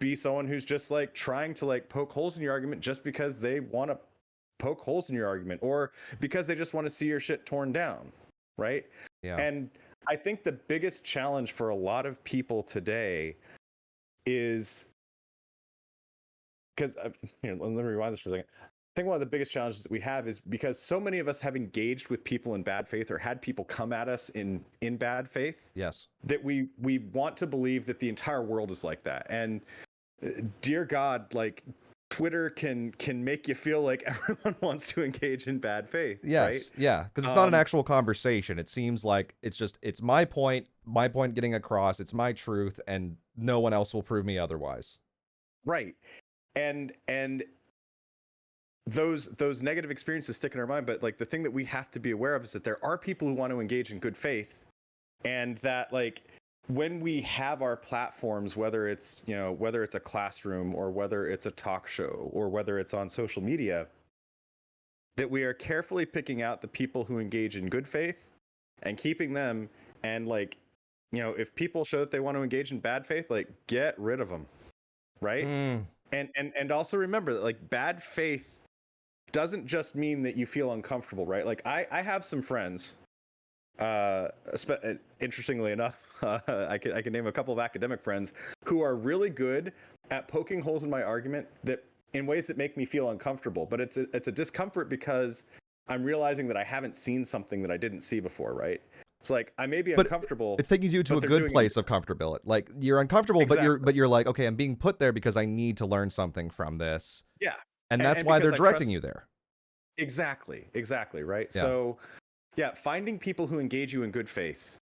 be someone who's just like trying to like poke holes in your argument just because they want to poke holes in your argument, or because they just want to see your shit torn down, right? And I think the biggest challenge for a lot of people today is because let me rewind this for a second. I think one of the biggest challenges that we have is because so many of us have engaged with people in bad faith, or had people come at us in bad faith, that we want to believe that the entire world is like that. And dear God, like, Twitter can make you feel like everyone wants to engage in bad faith. Right? Yeah, because it's not an actual conversation. It seems like it's my point getting across. It's my truth, and no one else will prove me otherwise. Right. And those negative experiences stick in our mind. But like, the thing that we have to be aware of is that there are people who want to engage in good faith, and that like, when we have our platforms, whether it's a classroom, or whether it's a talk show, or whether it's on social media, that we are carefully picking out the people who engage in good faith and keeping them. And like, if people show that they want to engage in bad faith, like, get rid of them, right? And also remember that like, bad faith doesn't just mean that you feel uncomfortable, right? Like, I have some friends, interestingly enough, I can name a couple of academic friends who are really good at poking holes in my argument that in ways that make me feel uncomfortable. But it's a discomfort because I'm realizing that I haven't seen something that I didn't see before, right? It's like, I may be uncomfortable. It's taking you to a good place of comfortability. Like, you're uncomfortable, exactly. but you're like, okay, I'm being put there because I need to learn something from this. Yeah. And that's why they're directing you there. Exactly, right? Yeah. So finding people who engage you in good faith,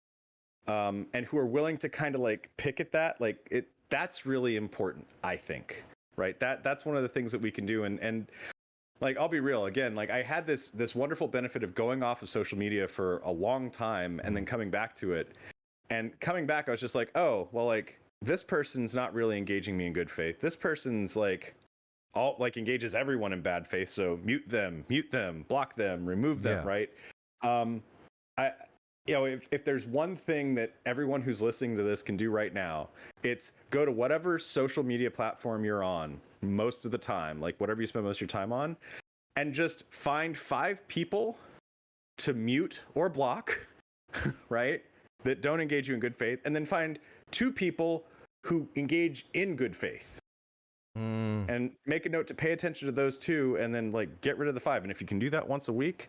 and who are willing to kind of like pick at that, like, that's really important, I think, right? That's one of the things that we can do. And like, I'll be real again, like, I had this wonderful benefit of going off of social media for a long time and then coming back to it. And coming back, I was just like, oh, well, like, this person's not really engaging me in good faith. This person's like, engages everyone in bad faith. So mute them, block them, remove them, right? If there's one thing that everyone who's listening to this can do right now, it's go to whatever social media platform you're on most of the time, like whatever you spend most of your time on, and just find 5 people to mute or block, right? That don't engage you in good faith, and then find 2 people who engage in good faith. And make a note to pay attention to those 2, and then like, get rid of the 5. And if you can do that once a week,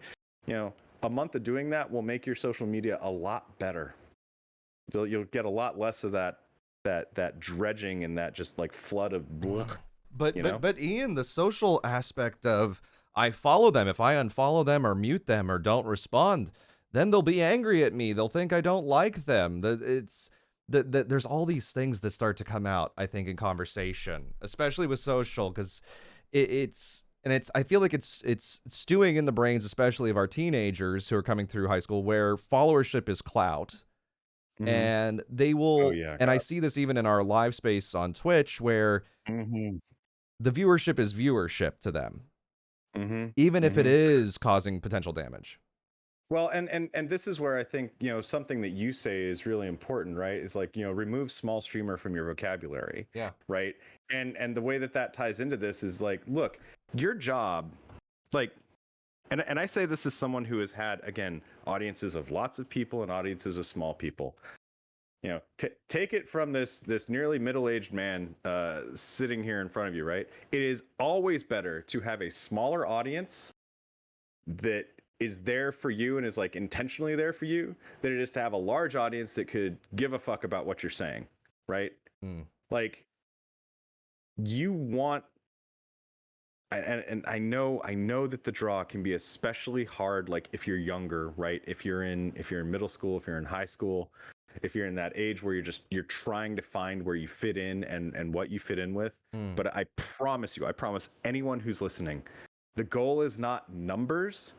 a month of doing that will make your social media a lot better. You'll get a lot less of that dredging and that just like flood of bleh, but Ian, the social aspect of, I follow them. If I unfollow them or mute them or don't respond, then they'll be angry at me. They'll think I don't like them. There's all these things that start to come out, I think, in conversation, especially with social, because I feel like it's stewing in the brains, especially of our teenagers who are coming through high school, where followership is clout. And they will, and I see this even in our live space on Twitch, where the viewership is viewership to them, even if it is causing potential damage. Well, and this is where I think, something that you say is really important, right? Is like, remove small streamer from your vocabulary, Yeah. right? And the way that that ties into this is like, look, your job, like, and I say this as someone who has had, again, audiences of lots of people and audiences of small people. Take it from this nearly middle-aged man sitting here in front of you, right? It is always better to have a smaller audience that is there for you and is like intentionally there for you than it is to have a large audience that could give a fuck about what you're saying, right? Like, you want, and I know that the draw can be especially hard, like if you're younger, right? If you're in middle school, if you're in high school, if you're in that age where you're trying to find where you fit in and what you fit in with. But I promise anyone who's listening, the goal is not numbers.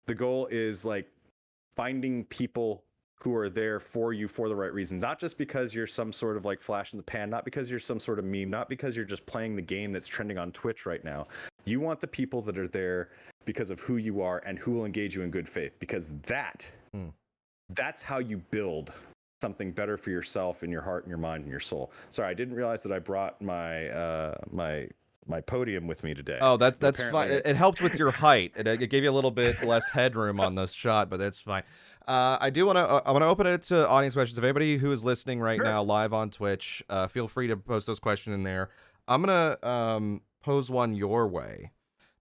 The goal is like finding people who are there for you for the right reasons, not just because you're some sort of like flash in the pan, not because you're some sort of meme, not because you're just playing the game that's trending on Twitch right now. You want the people that are there because of who you are and who will engage you in good faith, because that's how you build something better for yourself in your heart and your mind and your soul. Sorry, I didn't realize that I brought my podium with me today. Oh, that's fine. It helped with your height. It gave you a little bit less headroom on this shot, but that's fine. I want to open it to audience questions. If anybody who is listening right now live on Twitch, feel free to post those questions in there. I'm gonna pose one your way,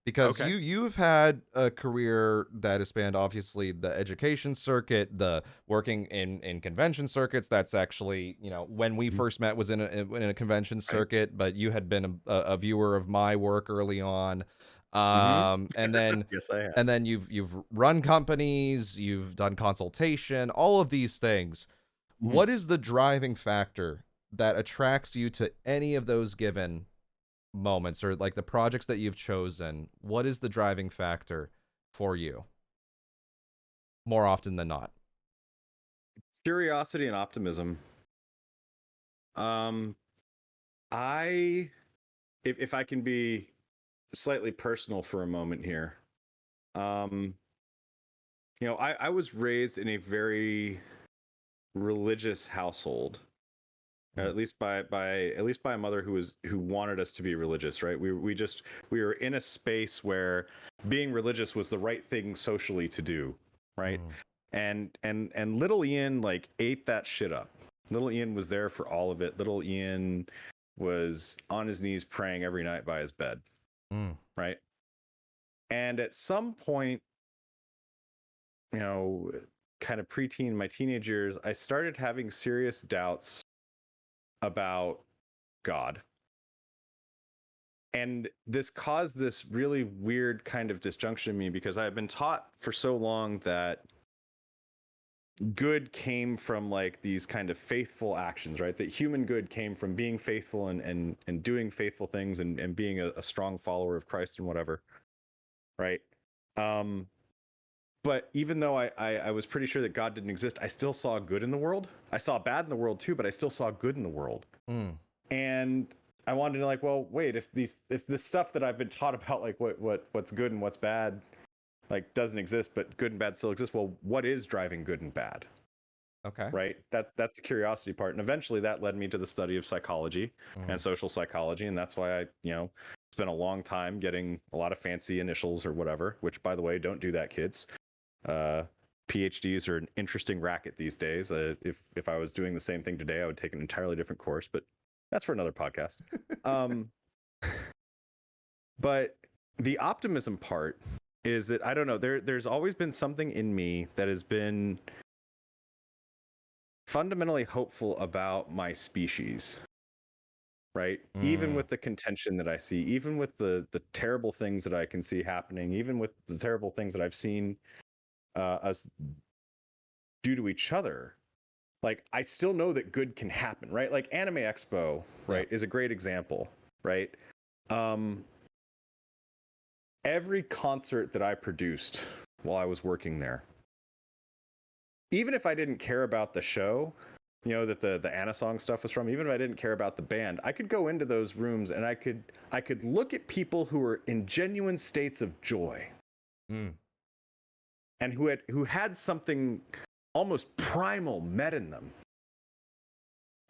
because you've had a career that has spanned obviously the education circuit, the working in convention circuits. That's actually, when we first met was in a convention circuit, but you had been a viewer of my work early on. And then Yes, I have. and then you've run companies, you've done consultation, all of these things. What is the driving factor that attracts you to any of those given moments, or like the projects that you've chosen? What is the driving factor for you more often than not? Curiosity and optimism. I if I can be slightly personal for a moment here. I was raised in a very religious household. At least by a mother who wanted us to be religious, right? We were in a space where being religious was the right thing socially to do, right? And little Ian like ate that shit up. Little Ian was there for all of it. Little Ian was on his knees praying every night by his bed, right? And at some point, kind of preteen, my teenage years, I started having serious doubts about God. And this caused this really weird kind of disjunction in me, because I had been taught for so long that good came from like these kind of faithful actions, right? That human good came from being faithful and doing faithful things and being a strong follower of Christ and whatever, right? But even though I was pretty sure that God didn't exist, I still saw good in the world. I saw bad in the world too, but I still saw good in the world. And I wanted to like, well, wait, if this stuff that I've been taught about, like what's good and what's bad, like doesn't exist, but good and bad still exist. Well, what is driving good and bad? Okay. Right. That's the curiosity part. And eventually that led me to the study of psychology and social psychology. And that's why I, spent a long time getting a lot of fancy initials or whatever, which by the way, don't do that, kids. PhDs are an interesting racket these days. If I was doing the same thing today, I would take an entirely different course, but that's for another podcast. But the optimism part is that, I don't know, there's always been something in me that has been fundamentally hopeful about my species, right? Even with the contention that I see, even with the terrible things that I can see happening, even with the terrible things that I've seen us do to each other, like I still know that good can happen, right? Like Anime Expo, right, is a great example, right? Every concert that I produced while I was working there, even if I didn't care about the show, that the Anna song stuff was from, even if I didn't care about the band, I could go into those rooms and I could look at people who were in genuine states of joy. and who had something almost primal met in them.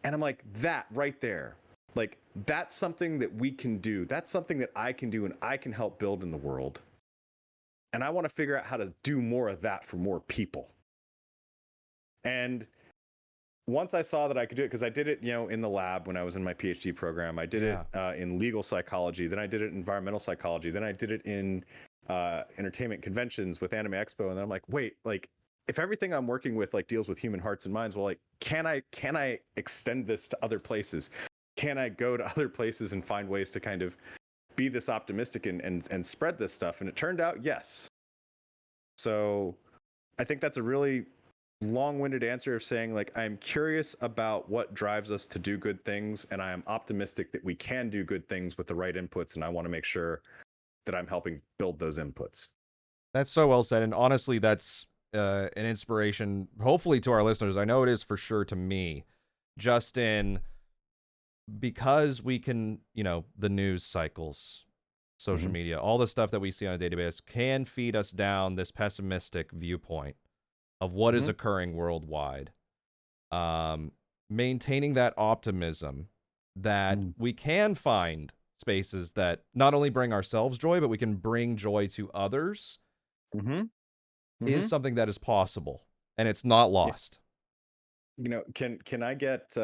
And I'm like, that right there, like, that's something that we can do. That's something that I can do and I can help build in the world. And I want to figure out how to do more of that for more people. And once I saw that I could do it, because I did it, in the lab when I was in my PhD program, I did it in legal psychology, then I did it in environmental psychology, then I did it in entertainment conventions with Anime Expo, and then I'm like, wait, like, if everything I'm working with like deals with human hearts and minds, well, like, can I extend this to other places? Can I go to other places and find ways to kind of be this optimistic and spread this stuff? And it turned out yes. So I think that's a really long-winded answer of saying, like, I'm curious about what drives us to do good things, and I am optimistic that we can do good things with the right inputs, and I want to make sure that I'm helping build those inputs. That's so well said, and honestly, that's an inspiration, hopefully, to our listeners. I know it is for sure to me, just because we can, the news cycles, social media, all the stuff that we see on a database can feed us down this pessimistic viewpoint of what is occurring worldwide. Maintaining that optimism that we can find spaces that not only bring ourselves joy, but we can bring joy to others is something that is possible, and it's not lost. Can I get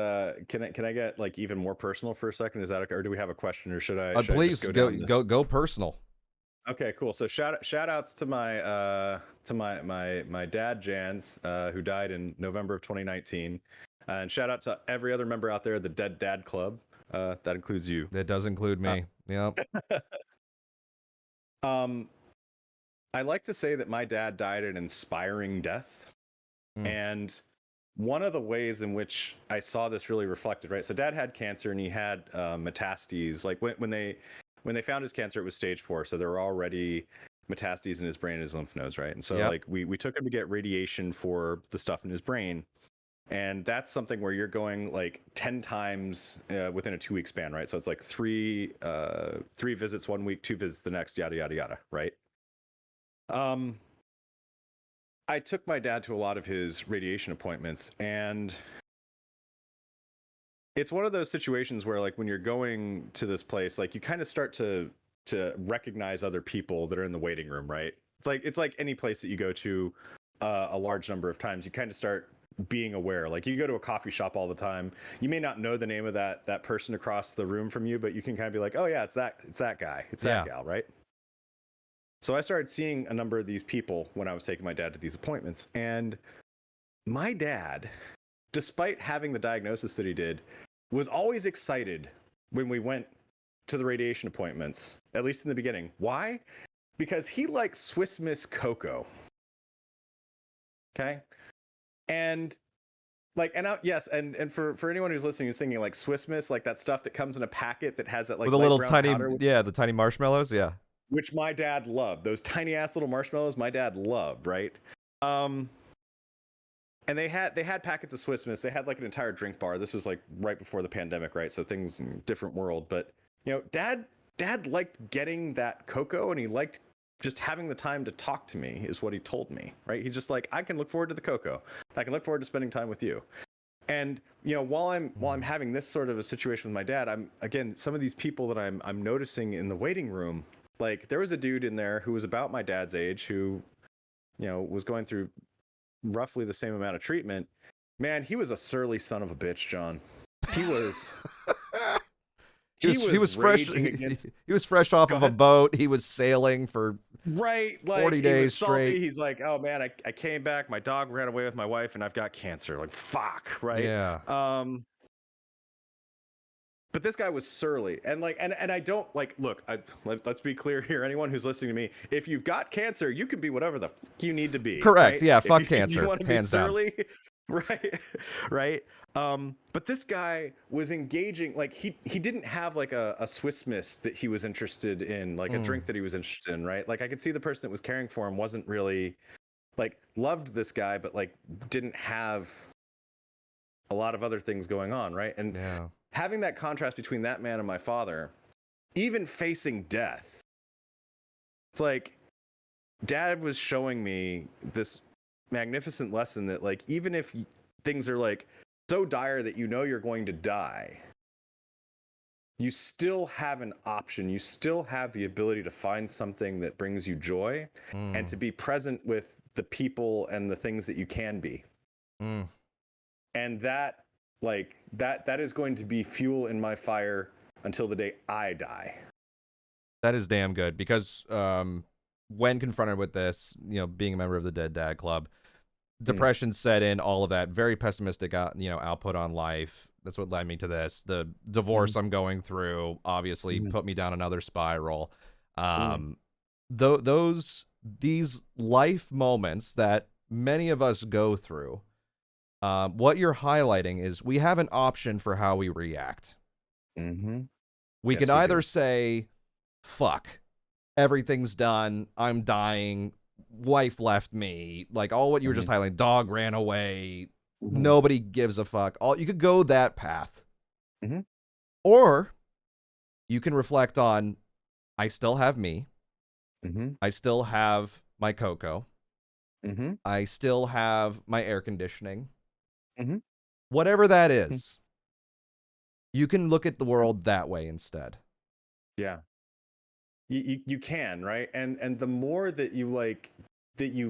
like even more personal for a second? Is that okay? Or do we have a question, or should I? Please I just go personal. Okay, cool. So shout outs to my dad Jans, who died in November of 2019, and shout out to every other member out there, the Dead Dad Club. That includes you. That does include me. Yep. I like to say that my dad died an inspiring death, and one of the ways in which I saw this really reflected, right? So Dad had cancer and he had metastases. Like when they found his cancer, it was stage 4, so there were already metastases in his brain and his lymph nodes, right? And so like we took him to get radiation for the stuff in his brain, and that's something where you're going like 10 times within a 2-week span, right? So it's like three visits 1 week, 2 visits the next, yada yada yada, right? I took my dad to a lot of his radiation appointments, and it's one of those situations where, like, when you're going to this place, like, you kind of start to recognize other people that are in the waiting room, right? It's like any place that you go to a large number of times, you kind of start being aware. Like, you go to a coffee shop all the time, you may not know the name of that person across the room from you, but you can kind of be like, oh yeah, it's that guy, it's that gal, right? So I started seeing a number of these people when I was taking my dad to these appointments, and my dad, despite having the diagnosis that he did, was always excited when we went to the radiation appointments, at least in the beginning. Why? Because he likes Swiss Miss cocoa. Okay? And like, and for anyone who's listening who's thinking like Swiss Miss, like that stuff that comes in a packet that has that like with a light little brown tiny powder, the tiny marshmallows, which my dad loved. Those tiny ass little marshmallows my dad loved, right? And they had packets of Swiss Miss. They had like an entire drink bar. This was like right before the pandemic, right? So things different world. But dad liked getting that cocoa, and he liked just having the time to talk to me, is what he told me, right? He's just like, I can look forward to the cocoa. I can look forward to spending time with you. And while I'm having this sort of a situation with my dad, I'm again, some of these people that I'm noticing in the waiting room, like there was a dude in there who was about my dad's age who was going through roughly the same amount of treatment. Man, he was a surly son of a bitch, John. He was he was fresh. He was fresh off of a boat. He was sailing for like 40 days he was salty. straight. He's like, oh man, I came back. My dog ran away with my wife, and I've got cancer. Like, fuck, right? Yeah. But this guy was surly, and I don't like. Look, let's be clear here. Anyone who's listening to me, if you've got cancer, you can be whatever the fuck you need to be. Correct. Right? Yeah. Fuck if cancer. You want to be surly, down. right. But this guy was engaging. Like he didn't have like a Swiss Miss that he was interested in, like a drink that he was interested in, right? Like I could see the person that was caring for him wasn't really like loved this guy, but like didn't have a lot of other things going on, right? And having that contrast between that man and my father, even facing death, it's like Dad was showing me this magnificent lesson that like even if things are like so dire that you know you're going to die, you still have an option. You still have the ability to find something that brings you joy and to be present with the people and the things that you can be. And that like that is going to be fuel in my fire until the day I die. That is damn good because when confronted with this, being a member of the Dead Dad Club, depression set in, all of that, very pessimistic, output on life. That's what led me to this. The divorce I'm going through obviously put me down another spiral. These life moments that many of us go through, what you're highlighting is we have an option for how we react. We Yes, can we either do. say, fuck, everything's done, I'm dying, wife left me, like all what you were just highlighting, dog ran away, nobody gives a fuck. You could go that path. Or you can reflect on, I still have me. I still have my cocoa. I still have my air conditioning. Whatever that is, you can look at the world that way instead. Yeah. You can, right? And the more that you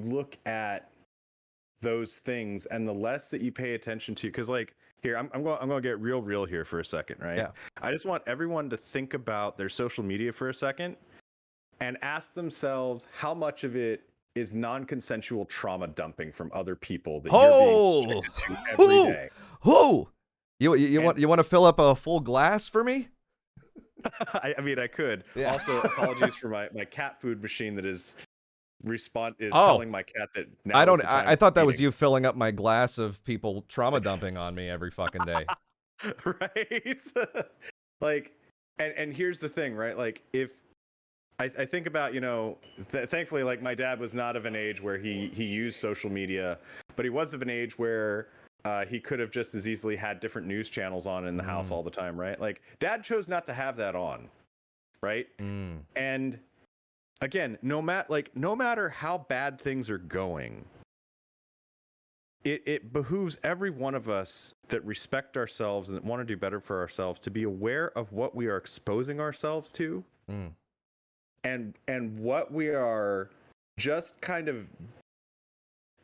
look at those things and the less that you pay attention to, because like here I'm going to get real here for a second, right? Yeah. I just want everyone to think about their social media for a second and ask themselves how much of it is non-consensual trauma dumping from other people that you're being subjected to every day. You want to fill up a full glass for me? I mean, I could. Yeah. Also, apologies for my cat food machine that is telling my cat that now is the time I thought that was eating. you filling up my glass of people trauma dumping on me every fucking day. Right. Like, and here's the thing, right? Like, if I think about, thankfully, like my dad was not of an age where he used social media, but he was of an age where he could have just as easily had different news channels on in the house all the time, right? Like, Dad chose not to have that on, right? And again, no matter how bad things are going, it behooves every one of us that respect ourselves and that want to do better for ourselves to be aware of what we are exposing ourselves to, and what we are just kind of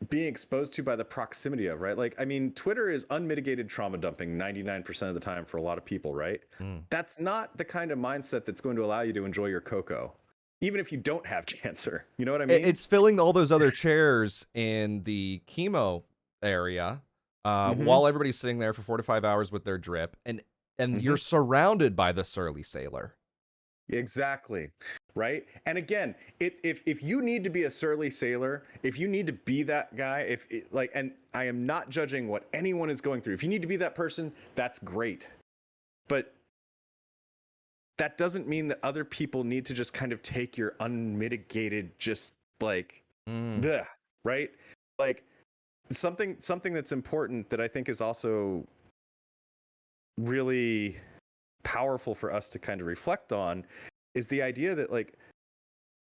being exposed to by the proximity of, right? Like, I mean, Twitter is unmitigated trauma dumping 99% of the time for a lot of people, right? That's not the kind of mindset that's going to allow you to enjoy your cocoa, even if you don't have cancer. You know what I mean? It's filling all those other chairs in the chemo area while everybody's sitting there for 4 to 5 hours with their drip, and you're surrounded by the surly sailor. Exactly. Right. And again, if you need to be a surly sailor, if you need to be that guy, and I am not judging what anyone is going through. If you need to be that person, that's great. But that doesn't mean that other people need to just kind of take your unmitigated, just like, bleh, right? Like something that's important that I think is also really powerful for us to kind of reflect on is the idea that like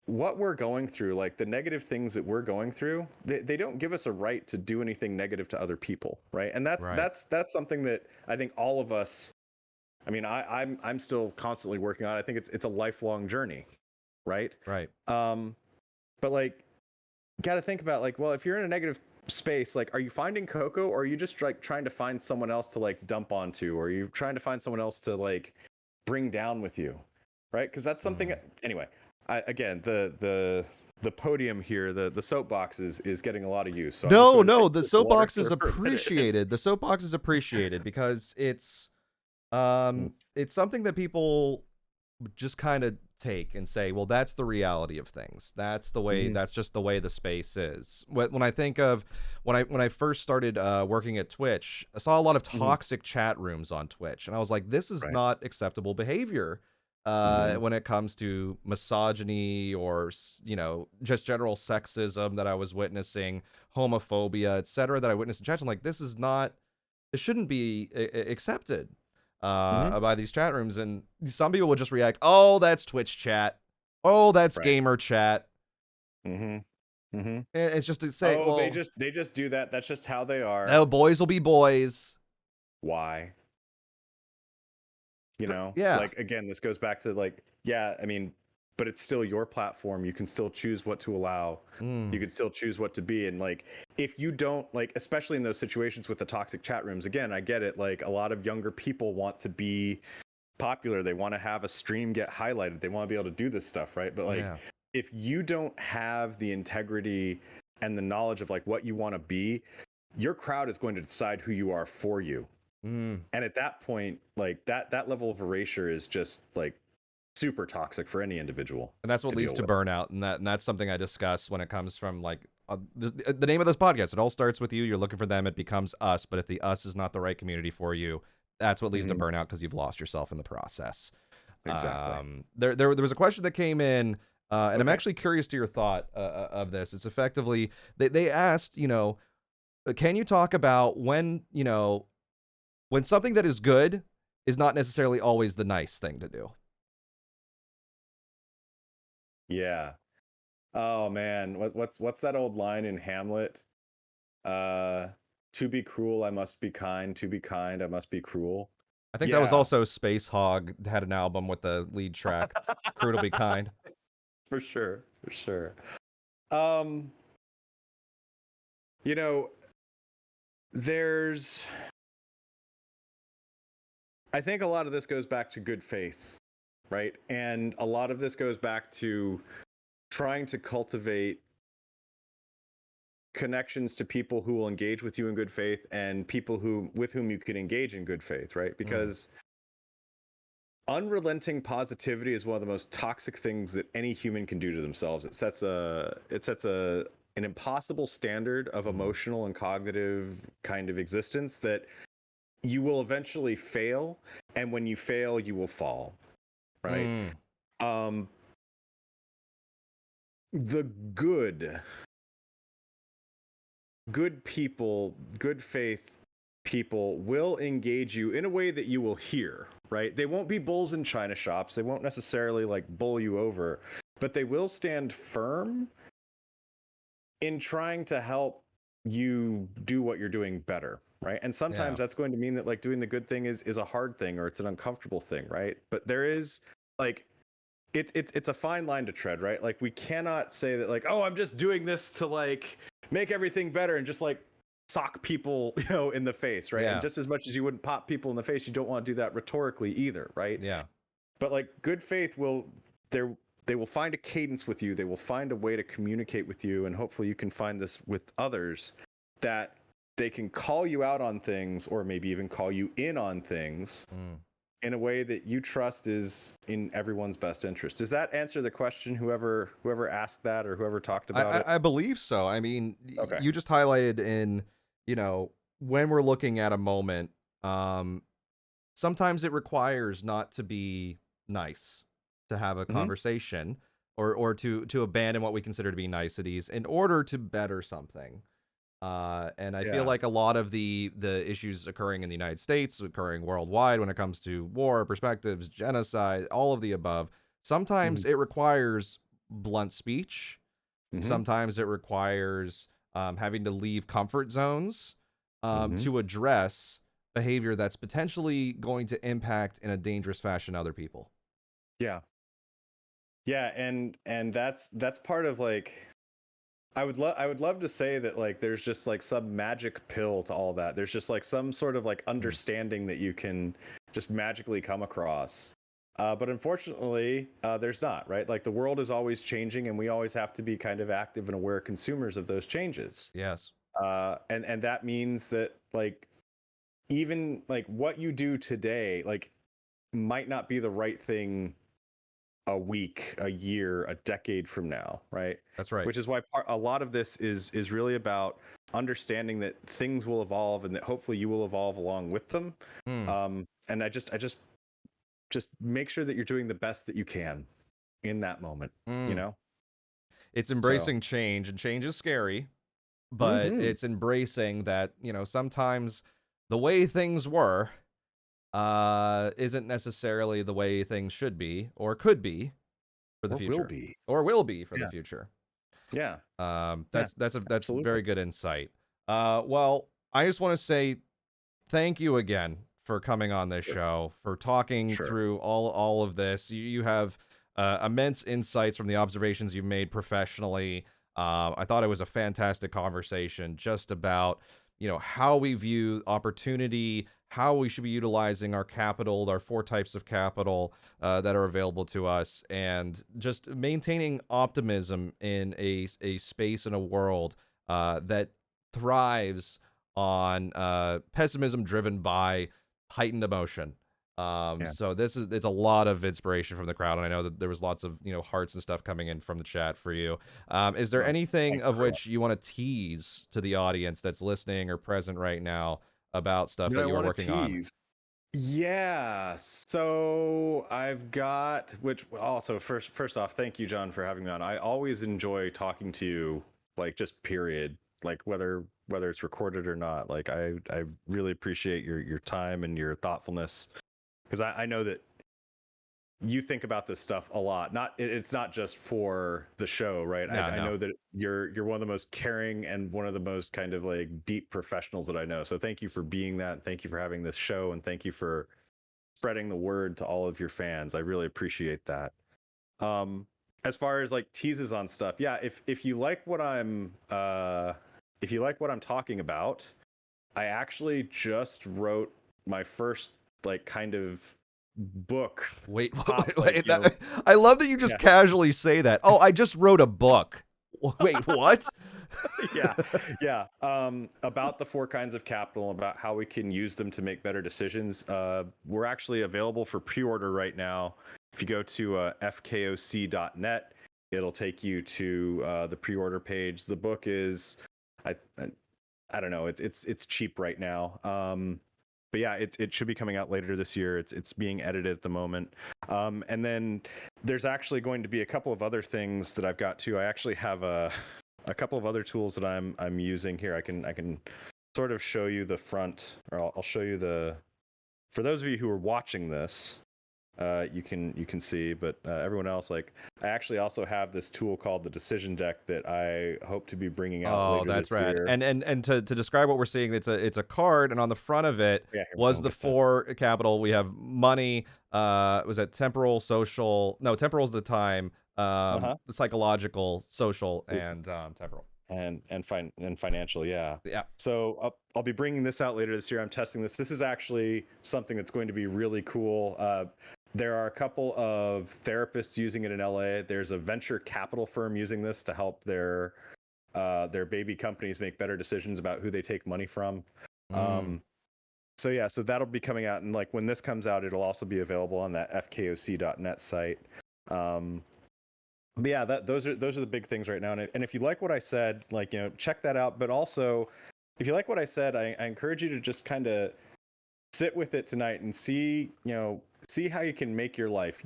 what we're going through, like the negative things that we're going through, they don't give us a right to do anything negative to other people, right? And that's something that I think all of us, I mean, I'm still constantly working on. I think it's a lifelong journey, right? Right. But like, got to think about like, well, if you're in a negative space, like, are you finding cocoa, or are you just like trying to find someone else to like dump onto, or are you trying to find someone else to like bring down with you, right? Because that's something. Anyway, again, the podium here, the soapbox is getting a lot of use. So No, the soapbox is appreciated. The soapbox is appreciated because it's something that people just kind of take and say, well, that's the reality of things. That's the way. That's just the way the space is. When I think of when I first started working at Twitch, I saw a lot of toxic chat rooms on Twitch, and I was like, this is not acceptable behavior when it comes to misogyny or just general sexism that I was witnessing, homophobia, etc. that I witnessed in chat. I'm like, this shouldn't be accepted by these chat rooms. And some people would just react, oh, that's Twitch chat, oh, that's gamer chat. Mm-hmm. And it's just to say, Oh, well, they just do that. That's just how they are. no, boys will be boys. Why? You know, Yeah. like again, this goes back to like, yeah, I mean, but it's still your platform. You can still choose what to allow. You can still choose what to be. And like, if you don't like, especially in those situations with the toxic chat rooms, again, I get it. Like a lot of younger people want to be popular. They want to have a stream get highlighted. They want to be able to do this stuff, right? But like, Yeah. if you don't have the integrity and the knowledge of like what you want to be, your crowd is going to decide who you are for you. And at that point, like that level of erasure is just like super toxic for any individual. And that's what to leads deal to with. burnout, and that's something I discuss when it comes from like the name of this podcast. It all starts with you. You're looking for them. It becomes us. But if the us is not the right community for you, that's what leads to Mhm. burnout because you've lost yourself in the process. Exactly. There was a question that came in, and I'm Okay. actually curious to your thought of this. It's effectively they asked, can you talk about when something that is good is not necessarily always the nice thing to do? Yeah. Oh man, what's that old line in Hamlet? Uh, to be cruel, I must be kind. To be kind, I must be cruel. I think that was Yeah, also Space Hog had an album with the lead track, Cruel to Be Kind. for sure, for sure. Um, you know, there's I think a lot of this goes back to good faith, right? And a lot of this goes back to trying to cultivate connections to people who will engage with you in good faith and people who with whom you can engage in good faith, right? Because unrelenting positivity is one of the most toxic things that any human can do to themselves. It sets a an impossible standard of emotional and cognitive kind of existence that you will eventually fail, and when you fail you will fall, right? um the good people, good faith people will engage you in a way that you will hear, right? They won't be bulls in china shops. They won't necessarily like bull you over, but they will stand firm in trying to help you do what you're doing better, right? And Yeah. sometimes that's going to mean that like doing the good thing is a hard thing or it's an uncomfortable thing, right? But there is like it's a fine line to tread, right? Like we cannot say that like, oh, I'm just doing this to like make everything better and just like sock people, in the face, right? And Yeah. just as much as you wouldn't pop people in the face, you don't want to do that rhetorically either, right? Yeah. But like good faith will there they will find a cadence with you. They will find a way to communicate with you, and hopefully you can find this with others, that they can call you out on things or maybe even call you in on things in a way that you trust is in everyone's best interest. Does that answer the question, whoever asked that or whoever talked I, about it? I believe so. I mean, Okay. you just highlighted in, when we're looking at a moment, um, sometimes it requires not to be nice to have a Mm-hmm. conversation or to abandon what we consider to be niceties in order to better something. And I feel Yeah. like a lot of the issues occurring in the United States, occurring worldwide when it comes to war, perspectives, genocide, all of the above, sometimes Mm-hmm. it requires blunt speech. Mm-hmm. Sometimes it requires having to leave comfort zones Mm-hmm. to address behavior that's potentially going to impact in a dangerous fashion other people. Yeah. Yeah, and that's part of like I would love to say that like there's just like some magic pill to all that. There's just like some sort of like Mm. understanding that you can just magically come across. But unfortunately, there's not, right? Like the world is always changing, and we always have to be kind of active and aware consumers of those changes. Yes. And that means that like even like what you do today, like might not be the right thing a week, a year, a decade from now, right? That's right. Which is why a lot of this is really about understanding that things will evolve and that hopefully you will evolve along with them. Mm. And I just make sure that you're doing the best that you can in that moment, you Mm. know? It's So, embracing change, and change is scary, but hmm it's embracing that, sometimes the way things were isn't necessarily the way things should be or could be for the or will future be. or will be for the Yeah. future. Yeah. Yeah. That's Absolutely. very good insight. Well, I just want to say thank you again for coming on this Sure. show, for talking Sure. through all of this. You have immense insights from the observations you've made professionally. I thought it was a fantastic conversation just about, how we view opportunity, how we should be utilizing our capital, our four types of capital that are available to us, and just maintaining optimism in a space in a world that thrives on pessimism driven by heightened emotion. Yeah. So it's a lot of inspiration from the crowd, and I know that there was lots of hearts and stuff coming in from the chat for you. Is there Well, anything thanks of everyone. which you want to tease to the audience that's listening or present right now about stuff Did that I you are want to working on? tease? Yeah, so I've got which also first off, thank you, John, for having me on. I always enjoy talking to you, like just period, like whether it's recorded or not. Like I really appreciate your time and your thoughtfulness because I know that you think about this stuff a lot. It's not just for the show, right? No, I no. know that you're one of the most caring and one of the most kind of like deep professionals that I know. So thank you for being that. Thank you for having this show, and thank you for spreading the word to all of your fans. I really appreciate that. Um, as far as like teases on stuff, yeah. If you like what I'm talking about, I actually just wrote my first like kind of book Wait, top like wait, I love that you just yeah. casually say that. Oh, I just wrote a book. Wait, what? Yeah, yeah. About the four kinds of capital, about how we can use them to make better decisions. We're actually available for pre-order right now. If you go to fkoc.net, it'll take you to the pre-order page. The book is, I I don't know. It's cheap right now. But yeah, it should be coming out later this year. It's being edited at the moment. And then there's actually going to be a couple of other things that I've got too. I actually have a couple of other tools that I'm using here. I can sort of show you the front, or I'll show you the. For those of you who are watching this, you can see, but everyone else, like, I actually also have this tool called the Decision Deck that I hope to be bringing out Oh, later that's this rad. year. And to describe what we're seeing, it's a card, and on the front of it Yeah, here, was I'll the get that. four capital. We have money, was that temporal, social? No, temporal is the time, Uh huh. the psychological, social, and temporal. And financial, yeah. Yeah. So I'll be bringing this out later this year. I'm testing this. This is actually something that's going to be really cool. There are a couple of therapists using it in LA. There's a venture capital firm using this to help their baby companies make better decisions about who they take money from. Mm. Um, so yeah, so that'll be coming out, and like when this comes out, it'll also be available on that fkoc.net site. Um, but yeah, those are the big things right now. And if you like what I said, like, check that out. But also, if you like what I said, I encourage you to just kind of sit with it tonight and see how you can make your life,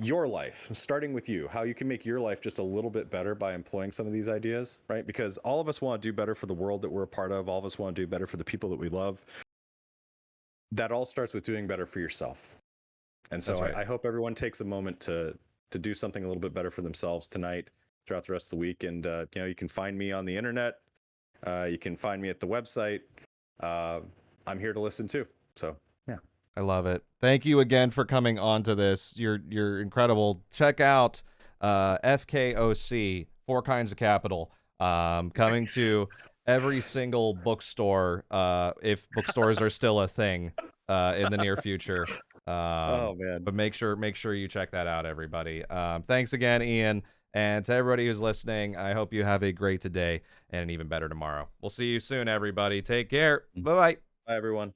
starting with you, how you can make your life just a little bit better by employing some of these ideas, right? Because all of us want to do better for the world that we're a part of. All of us want to do better for the people that we love. That all starts with doing better for yourself. And That's so right. I hope everyone takes a moment to do something a little bit better for themselves tonight, throughout the rest of the week. And you can find me on the internet. You can find me at the website. Uh, I'm here to listen too. So yeah. I love it. Thank you again for coming on to this. You're incredible. Check out FKOC, Four Kinds of Capital, coming to every single bookstore, if bookstores are still a thing, in the near future. Oh man. But make sure you check that out, everybody. Thanks again, Ian, and to everybody who's listening. I hope you have a great today and an even better tomorrow. We'll see you soon, everybody. Take care. Bye bye. Bye everyone.